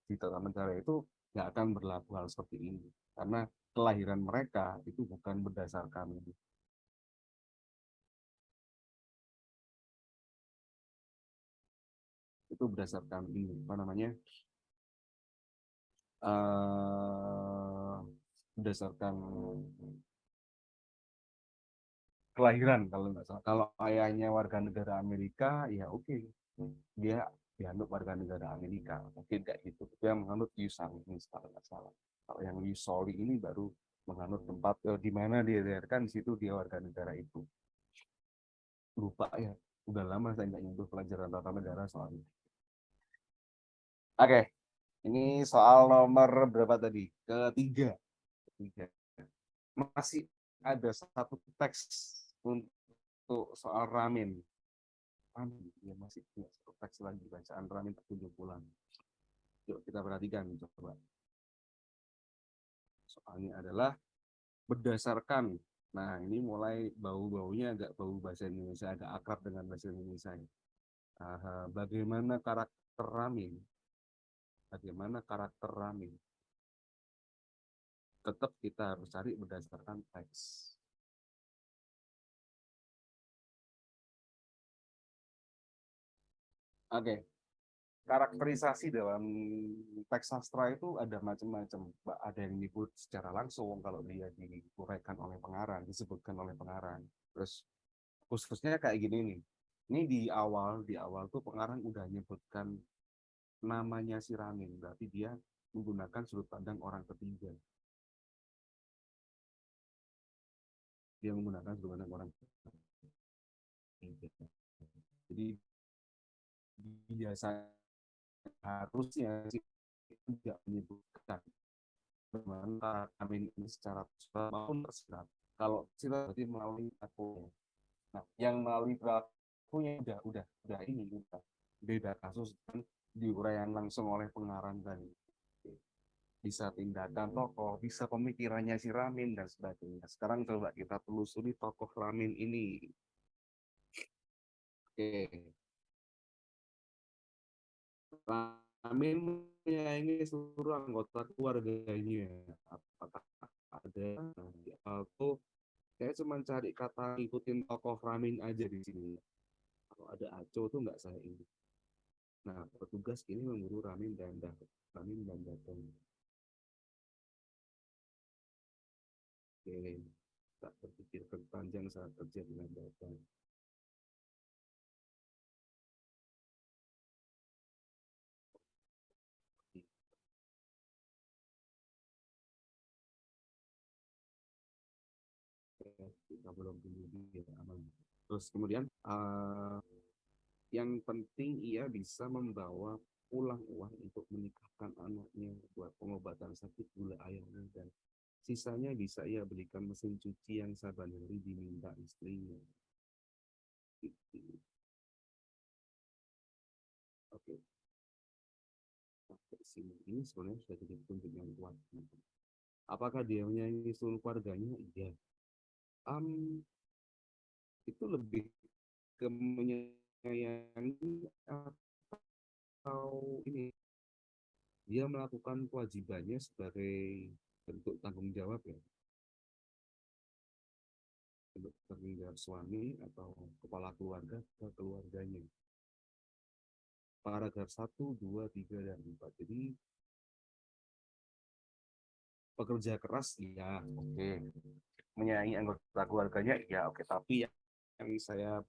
di tata negara itu nggak akan berlaku hal seperti ini. Karena kelahiran mereka itu bukan berdasarkan ini apa namanya, berdasarkan kelahiran. Kalau nggak salah, kalau ayahnya warga negara Amerika ya oke, dia dianut warga negara Amerika, mungkin kayak gitu. Itu yang menganut Yusang ini kalau nggak salah. Kalau yang Yusoli ini baru menganut tempat di mana dia dilahirkan, di situ dia warga negara itu. Lupa ya, udah lama saya nggak nyentuh pelajaran tata negara soalnya. Oke, ini soal nomor berapa tadi? Ketiga. Masih ada satu teks untuk soal ramin. Ya masih punya satu teks lagi, bacaan ramin 7 bulan. Yuk kita perhatikan coba. Soalnya adalah berdasarkan, nah ini mulai bau-baunya agak bau bahasa Indonesia, agak akrab dengan bahasa Indonesia. Bagaimana karakter Ramin? Bagaimana karakter Ramin? Tetap kita harus cari berdasarkan teks. Oke, karakterisasi dalam teks sastra itu ada macam-macam. Ada yang disebut secara langsung kalau dia diuraikan oleh pengarang, disebutkan oleh pengarang. Terus khususnya kayak gini nih. Ini di awal tuh pengarang udah nyebutkan namanya si Ramin, berarti dia menggunakan sudut pandang orang ketiga. Dia menggunakan sudut pandang orang ketiga. Jadi biasa harusnya sih tidak menyebutkan bagaimana Ramin ini secara visual maupun tersirat. Kalau tersirat berarti melalui aku. Nah, yang melalui pelakunya udah ini udah beda kasus kan diuraikan langsung oleh pengarang tadi. Bisa tindakan tokoh, bisa pemikirannya si Ramin dan sebagainya. Sekarang coba kita telusuri tokoh Ramin ini. Oke. Ramin menyayangi seluruh anggota keluarganya. Apakah ada atau saya cuma cari kata ikutin tokoh Ramin aja di sini. Kalau ada Aco tuh nggak saya ini. Nah, petugas ini memburu Ramin dan Datang. Oke, tak berpikir panjang saat kerja dengan Datang. Kita belum kemudian aman. Terus kemudian yang penting ia bisa membawa pulang uang untuk menikahkan anaknya buat pengobatan sakit gula ayamnya dan sisanya bisa ia belikan mesin cuci yang saban hari diminta istrinya. Oke, sampai sini ini sebenarnya sudah jadi petunjuk yang kuat. Apakah dia menyayangi seluruh keluarganya? Iya. Itu lebih ke menyayangi atau ini dia melakukan kewajibannya sebagai bentuk tanggung jawab ya, bentuk tanggung jawab suami atau kepala keluarga ke keluarganya. Paragraf 1, 2, 3, dan 4. Jadi pekerja keras ya oke. Menyayangi anggota keluarganya ya oke. Tapi yang saya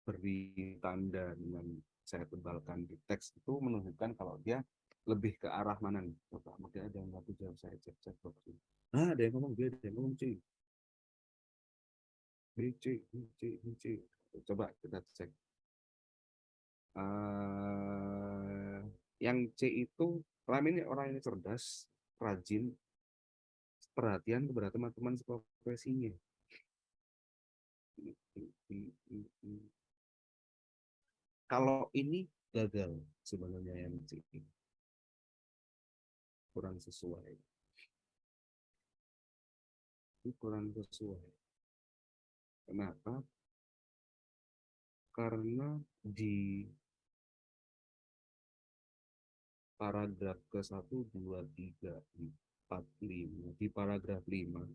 beri tanda dengan saya tebalkan di teks itu menunjukkan kalau dia lebih ke arah mana nih. Coba mungkin ada yang nggak jawab saya cek box. Nah, ada yang ngomong dia, ada yang ngomong C. B, C, B, C, B, C. Coba kita cek. Yang C itu Ramin ini orang yang cerdas, rajin, perhatian kepada teman-teman seprofesinya. Kalau ini gagal sebenarnya yang C ini. Kurang sesuai. Ini kurang sesuai. Kenapa? Karena di paragraf ke-1, 2, 3, 4, 5, di paragraf 5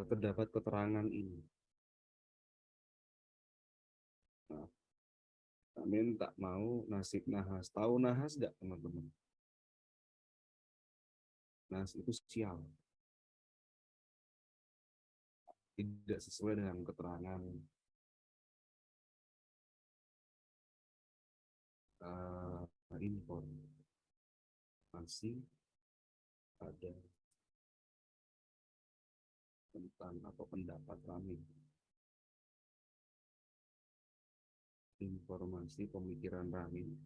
terdapat keterangan ini. Nah, Amin tak mau nasib nahas. Tahu nahas nggak teman-teman? Nahas itu sial. Tidak sesuai dengan keterangan informasi ada tentang atau pendapat kami. Informasi pemikiran Ramin.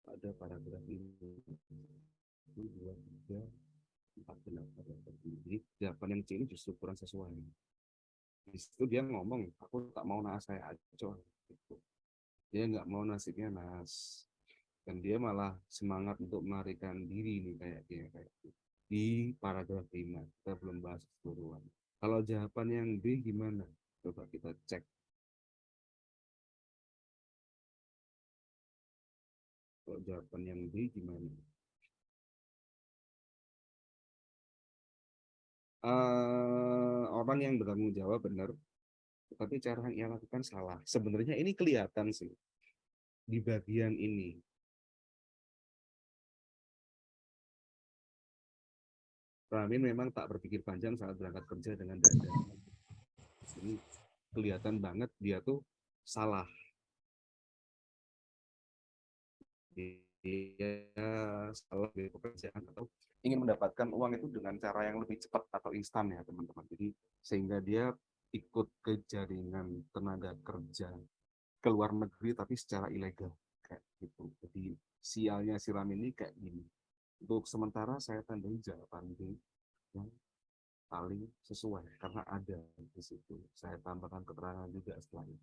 Ada paragraf ini. 1, 2, 3, 4, 8. Jadi jawaban yang C ini justru kurang sesuai. Di situ dia ngomong, aku tak mau nas saya aco. Dia nggak mau nasibnya nas. Dan dia malah semangat untuk melarikan diri nih kayak di paragraf 5. Kita belum bahas keseluruhan. Kalau jawaban yang B gimana? Coba kita cek. Kalau jawaban yang B gimana? Orang yang bertanggung jawab benar, tapi cara yang ia lakukan salah. Sebenarnya ini kelihatan sih di bagian ini. Ramin memang tak berpikir panjang saat berangkat kerja dengan dada. Ini kelihatan banget dia tuh salah. Dia salah di pekerjaan atau ingin mendapatkan uang itu dengan cara yang lebih cepat atau instan ya teman-teman. Jadi sehingga dia ikut ke jaringan tenaga kerja ke luar negeri tapi secara ilegal kayak gitu. Jadi sialnya si Ramin ini kayak gini. Untuk sementara saya tandai jawaban B yang paling sesuai karena ada di situ. Saya tambahkan keterangan juga setelah ini.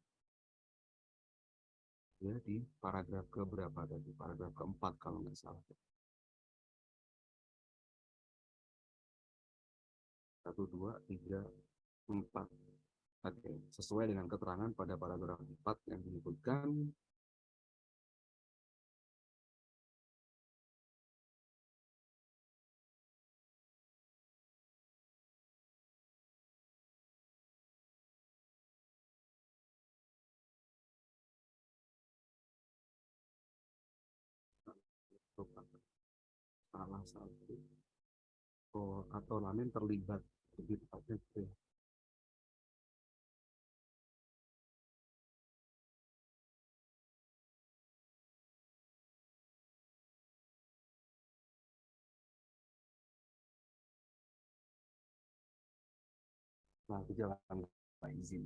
Ya di paragraf ke berapa tadi? Paragraf keempat kalau nggak salah. 1, 2, 3, 4. Oke, sesuai dengan keterangan pada paragraf 4 yang menyebutkan salah satu atau lain terlibat lebih tepatnya gitu ya. Nah, jalan izin.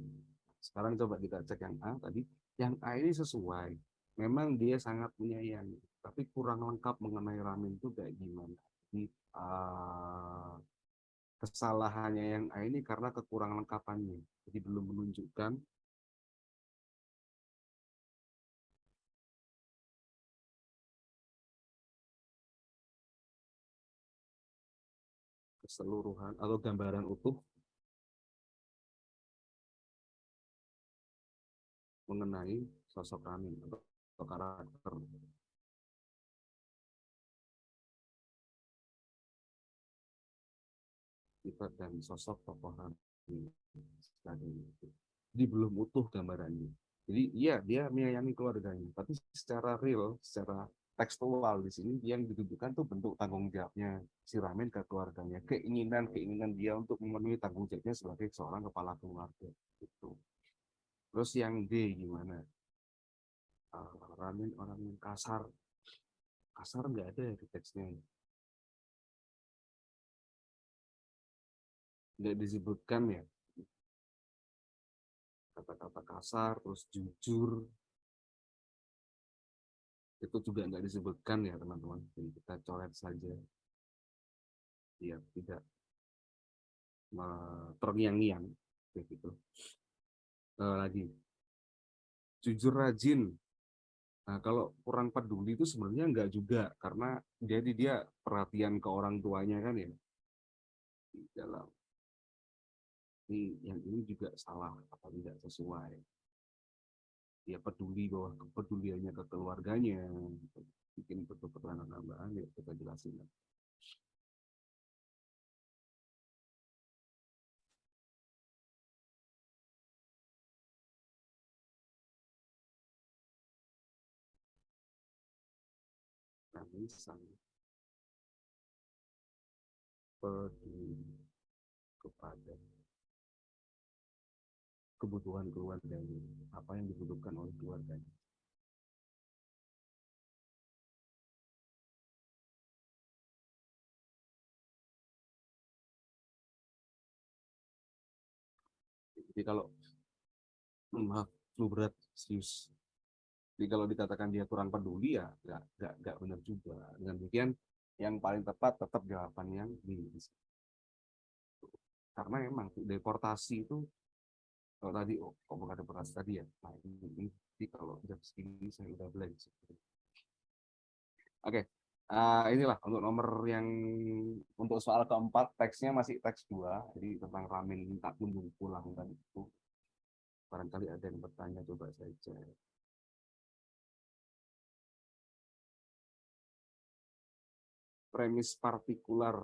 Sekarang coba kita cek yang A tadi. Yang A ini sesuai. Memang dia sangat menyayangi, tapi kurang lengkap mengenai Ramin itu kayak gimana. Jadi, kesalahannya yang A ini karena kekurangan lengkapannya. Jadi belum menunjukkan keseluruhan atau gambaran utuh mengenai sosok Ramin atau karakter sifat dan sosok tokoh Ramin. Jadi belum utuh gambarannya. Jadi iya dia menyayangi keluarganya, tapi secara real, secara tekstual di sini yang ditunjukkan tuh bentuk tanggung jawabnya si Ramin ke keluarganya, keinginan dia untuk memenuhi tanggung jawabnya sebagai seorang kepala keluarga. Gitu. Terus yang D gimana? Ramin orang yang kasar, kasar nggak ada ya di teksnya, nggak disebutkan ya kata-kata kasar, terus jujur itu juga nggak disebutkan ya teman-teman. Jadi kita coret saja, ya tidak terngiang-ngiang gitu. Lagi jujur rajin. Nah, kalau kurang peduli itu sebenarnya enggak juga karena jadi dia perhatian ke orang tuanya kan ya. Di dalam ini yang ini juga salah atau tidak sesuai. Dia peduli bahwa kepeduliannya ke keluarganya, bikin bentuk keterangan tambahan ya kita jelasin. Kami sangat peduli kepada kebutuhan keluarganya, apa yang dibutuhkan oleh keluarganya. Jadi kalau maaf, lu berat serius. Jadi kalau dikatakan dia kurang peduli ya nggak benar juga. Dengan demikian yang paling tepat tetap jawaban yang di karena emang deportasi itu kalau tadi kok bukan deportasi tadi ya. Nah ini kalau jam segini saya udah blank. Oke, inilah untuk nomor yang untuk soal keempat, teksnya masih teks 2, jadi tentang Ramin minta kunjung pulang dan itu. Barangkali ada yang bertanya, coba saya cek. Premis partikular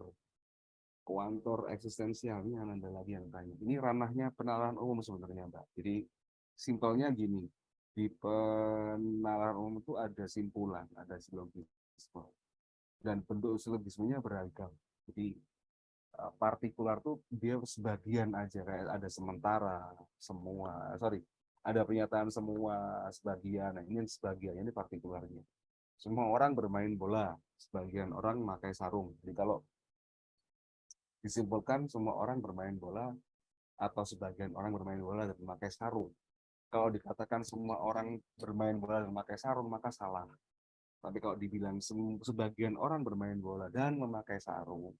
kuantor eksistensial, ini ada lagi yang tanya. Ini ranahnya penalaran umum sebenarnya, Mbak. Jadi simpelnya gini, di penalaran umum itu ada simpulan, ada silogisme, dan bentuk silogismenya beragam. Jadi partikular tuh dia sebagian aja, kayak ada sementara, semua, sorry, ada pernyataan semua, sebagian. Nah, ini sebagian, ini partikularnya. Semua orang bermain bola, sebagian orang memakai sarung. Jadi kalau disimpulkan semua orang bermain bola atau sebagian orang bermain bola dan memakai sarung. Kalau dikatakan semua orang bermain bola dan memakai sarung, maka salah. Tapi kalau dibilang sebagian orang bermain bola dan memakai sarung,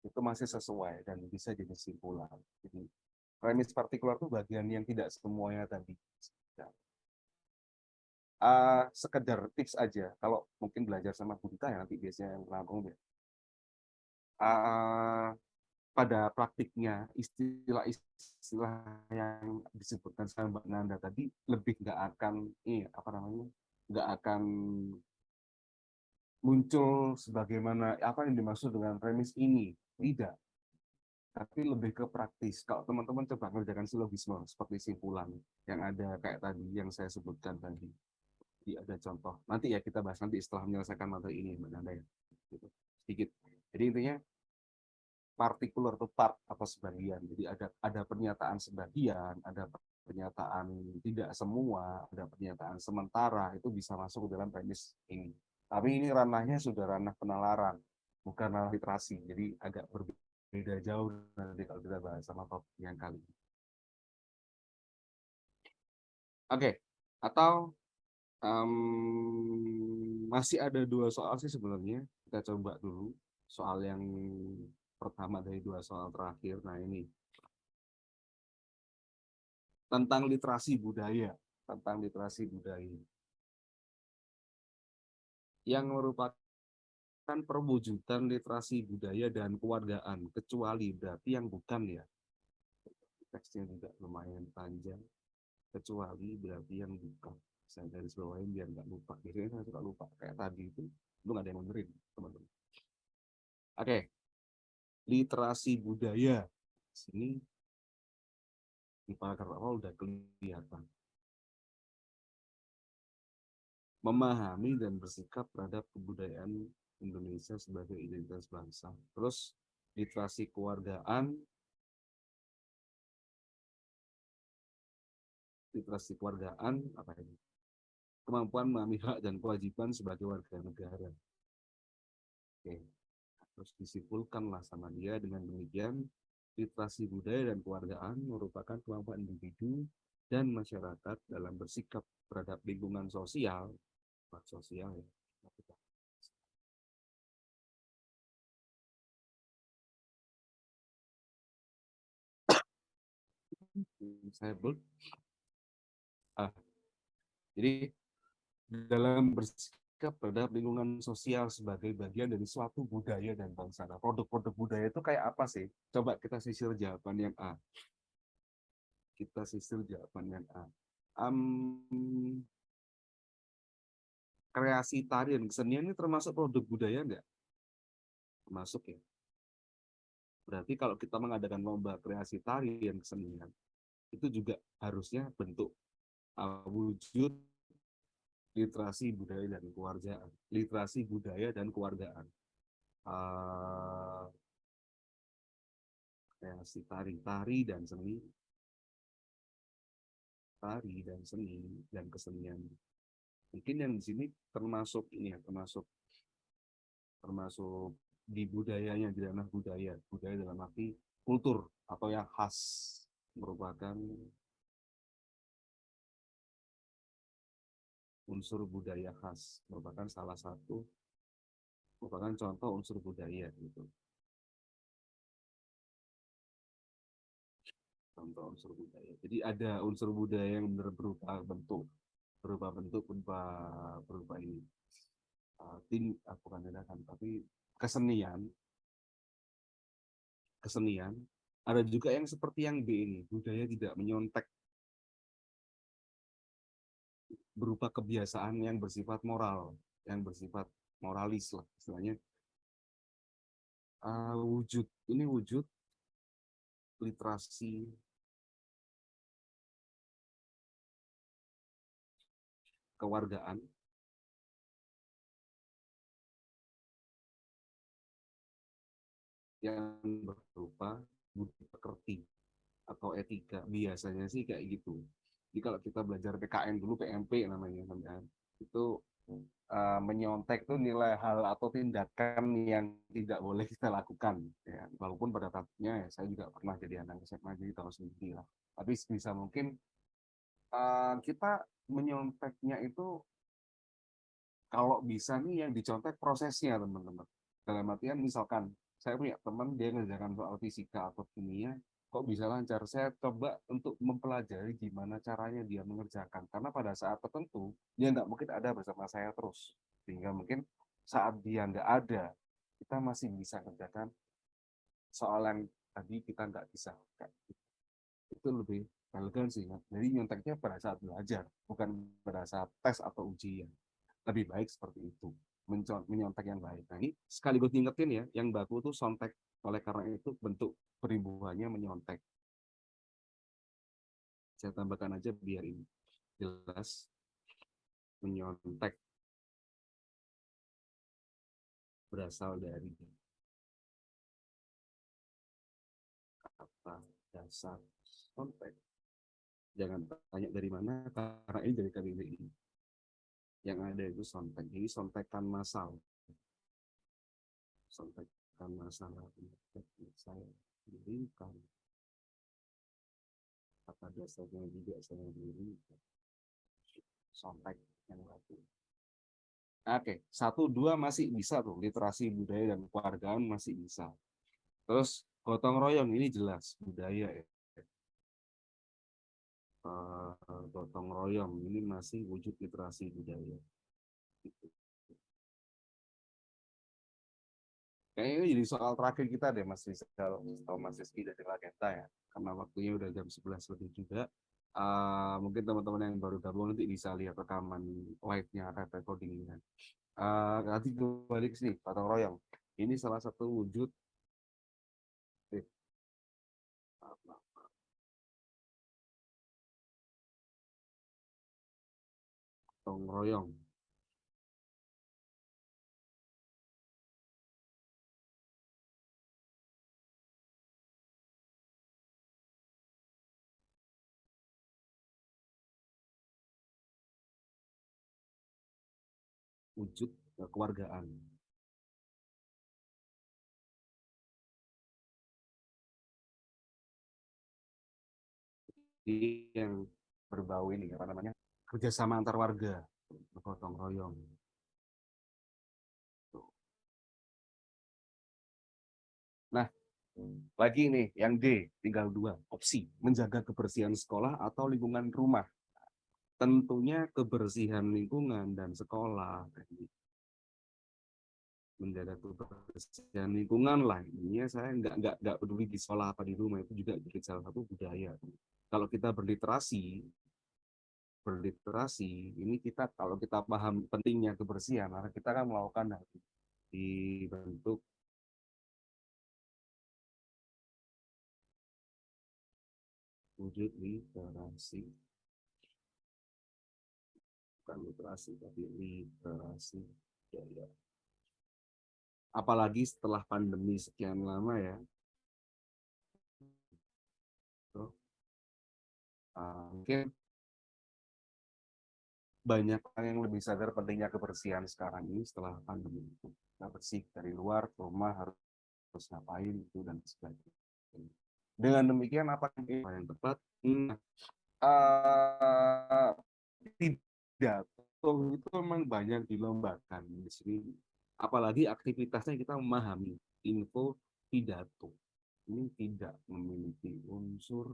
itu masih sesuai dan bisa jadi simpulan. Jadi premis partikular itu bagian yang tidak semuanya tadi. Sekedar tips aja, kalau mungkin belajar sama Bunta ya nanti biasanya yang langsung ya. Pada praktiknya istilah-istilah yang disebutkan sama Mbak Nanda tadi lebih nggak akan nggak akan muncul sebagaimana apa yang dimaksud dengan premis ini, tidak, tapi lebih ke praktis. Kalau teman-teman coba mengerjakan silogisme seperti simpulan yang ada kayak tadi yang saya sebutkan tadi, jadi ada contoh nanti ya, kita bahas nanti setelah menyelesaikan materi ini Mbak Nanda ya, gitu. Sedikit. Jadi intinya partikular atau part atau sebagian. Jadi ada pernyataan sebagian, ada pernyataan tidak semua, ada pernyataan sementara, itu bisa masuk ke dalam premis ini. Tapi ini ranahnya sudah ranah penalaran, bukan ranah literasi. Jadi agak berbeda jauh nanti kalau kita bahas sama topik yang kali ini. Oke, atau masih ada 2 soal sih sebenarnya. Kita coba dulu soal yang pertama dari 2 soal terakhir. Nah ini tentang literasi budaya, yang merupakan perwujudan literasi budaya dan kewargaan, kecuali berarti yang bukan ya. Teksnya juga lumayan panjang, kecuali berarti yang bukan. Saya garis bawahin biar nggak lupa. Biasanya saya suka lupa kayak tadi itu, lu nggak ada yang benerin, teman-teman. Oke, literasi budaya. Sini di paragraf awal udah kelihatan. Memahami dan bersikap terhadap kebudayaan Indonesia sebagai identitas bangsa. Terus literasi kewargaan apa ini? Kemampuan memahami hak dan kewajiban sebagai warga negara. Oke. Terus disimpulkanlah sama dia dengan demikian, literasi budaya dan kewargaan merupakan kemampuan individu dan masyarakat dalam bersikap terhadap lingkungan sosial ya. Saya jadi dalam bersikap terhadap lingkungan sosial sebagai bagian dari suatu budaya dan bangsa. Nah, produk-produk budaya itu kayak apa sih? Coba kita sisir jawaban yang A. Kreasi tari dan kesenian ini termasuk produk budaya enggak? Termasuk ya. Berarti kalau kita mengadakan lomba kreasi tari dan kesenian, itu juga harusnya bentuk wujud literasi budaya dan kewargaan. Literasi budaya dan kewargaan. Kreasi tari dan seni, dan kesenian. Mungkin yang di sini termasuk ini ya, termasuk di budayanya, di ranah budaya dalam arti kultur atau yang khas, merupakan unsur budaya khas, merupakan contoh unsur budaya gitu. Contoh unsur budaya. Jadi ada unsur budaya yang berupa bentuk, berupa ini. bukan tindakan, tapi kesenian, kesenian. Ada juga yang seperti yang B ini, budaya tidak menyontek, berupa kebiasaan yang bersifat moral, yang bersifat moralis lah istilahnya. Ini wujud literasi kewargaan yang berupa budi pekerti atau etika, biasanya sih kayak gitu. Jadi kalau kita belajar PKN dulu, PMP namanya kan, itu menyontek tuh nilai hal atau tindakan yang tidak boleh kita lakukan ya. Walaupun pada tahapnya ya, saya juga pernah jadi anak SMA, jadi tahu sendiri lah. Tapi bisa mungkin kita menyonteknya itu kalau bisa nih yang dicontek prosesnya, teman-teman. Dalam artian misalkan saya punya teman, dia ngerjakan soal fisika atau kimia, kok bisa lancar. Saya coba untuk mempelajari gimana caranya dia mengerjakan. Karena pada saat tertentu, dia nggak mungkin ada bersama saya terus. Sehingga mungkin saat dia nggak ada, kita masih bisa kerjakan soal yang tadi kita nggak bisa. Itu lebih elegan sih. Jadi nyonteknya pada saat belajar, bukan pada saat tes atau ujian. Lebih baik seperti itu, menyontek yang baik. Nah, ini sekaligus ngingetin ya, yang baku itu sontek. Oleh karena itu bentuk perimbuhannya menyontek. Saya tambahkan aja biar ini jelas. Menyontek berasal dari kata dasar sontek. Jangan tanya dari mana, karena ini dari KBBI. Yang ada itu sontek. Jadi sontekan massal. Sontekan masalah saya dirikan. Kata dasarnya juga saya diri. Sontek yang baku. Oke, 1, 2 masih bisa tuh, literasi budaya dan kewargaan masih bisa. Terus gotong royong ini jelas budaya ya. Gotong royong ini masih wujud literasi budaya. Kayaknya ini jadi soal terakhir kita deh, Mas Rizal atau Mas Rizky dari Lagenta ya. Karena waktunya udah jam 11 lebih juga. Mungkin teman-teman yang baru gabung nanti bisa lihat rekaman live-nya, recording-nya. Nanti kembali ke sini, gotong royong. Ini salah satu wujud gotong royong. Wujud kewargaan. Ini yang berbau ini apa namanya, kerjasama antar warga, gotong royong. Nah, lagi nih yang D, tinggal 2 opsi, menjaga kebersihan sekolah atau lingkungan rumah. Tentunya kebersihan lingkungan dan sekolah. Menjaga kebersihan lingkungan lah, ini saya nggak peduli di sekolah apa di rumah, itu juga jadi salah satu budaya. Kalau kita berliterasi ini, kita kalau kita paham pentingnya kebersihan, maka kita akan melakukan di bentuk wujud literasi, bukan literasi tapi literasi budaya. Apalagi setelah pandemi sekian lama ya, mungkin banyak orang yang lebih sadar pentingnya kebersihan sekarang ini setelah pandemi. Kita bersih dari luar ke rumah harus ngapain itu dan sebagainya. Dengan demikian apa yang tepat? Pidato itu memang banyak dilombakan di sini. Apalagi aktivitasnya kita memahami info pidato. Ini tidak memiliki unsur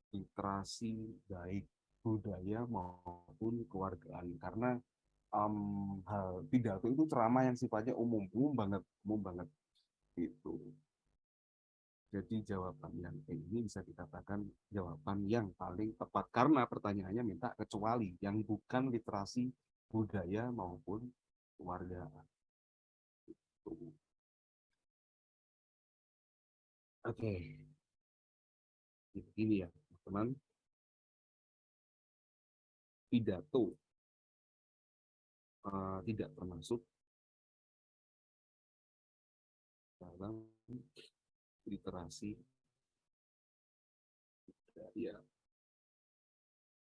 literasi baik budaya maupun kewargaan, karena hal pidato itu ceramah yang sifatnya umum banget gitu. Jadi jawaban yang ini bisa dikatakan jawaban yang paling tepat karena pertanyaannya minta kecuali yang bukan literasi budaya maupun keluarga. Oke, ini ya teman, pidato tidak termasuk dalam literasi budaya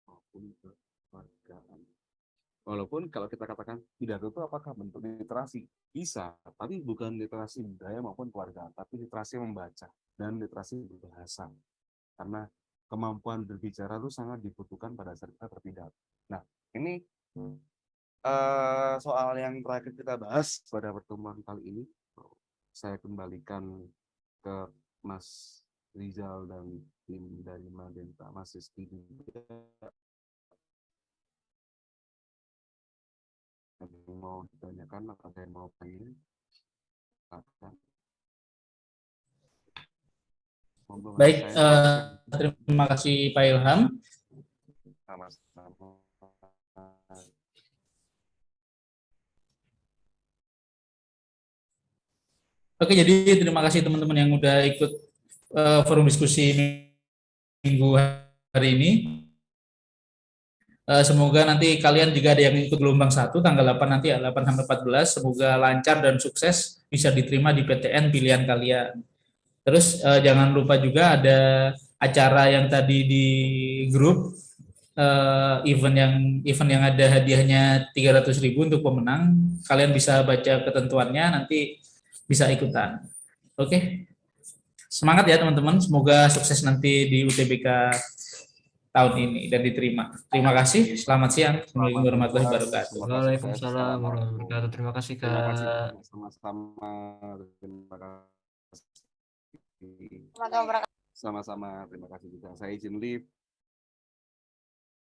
maupun kewargaan. Walaupun kalau kita katakan pidato itu apakah bentuk literasi? Bisa, tapi bukan literasi budaya maupun keluarga, tapi literasi membaca dan literasi berbahasa. Karena kemampuan berbicara itu sangat dibutuhkan pada saat kita berpidato. Nah, ini soal yang terakhir kita bahas pada pertemuan kali ini. Saya kembalikan ke Mas Rizal dan tim dari Madenta, Mas Rizky juga. Ada yang mau ditanyakan atau ada yang mau tanya? Baik, terima kasih Pak Ilham. Sama-sama. Oke, jadi terima kasih teman-teman yang udah ikut forum diskusi minggu hari ini. Semoga nanti kalian juga ada yang ikut gelombang 1 tanggal 8 nanti ya, 8 sampai 14. Semoga lancar dan sukses, bisa diterima di PTN pilihan kalian. Terus jangan lupa juga ada acara yang tadi di grup, event yang ada hadiahnya 300.000 untuk pemenang. Kalian bisa baca ketentuannya, nanti bisa ikutan. Oke. Semangat ya teman-teman, semoga sukses nanti di UTBK tahun ini dan diterima. Terima kasih, selamat siang. Assalamualaikum warahmatullahi wabarakatuh. Waalaikumsalam warahmatullahi wabarakatuh. Terima kasih Kak. Terima kasih sama-sama. Terima kasih. Sama-sama. Terima kasih juga. Saya izin live.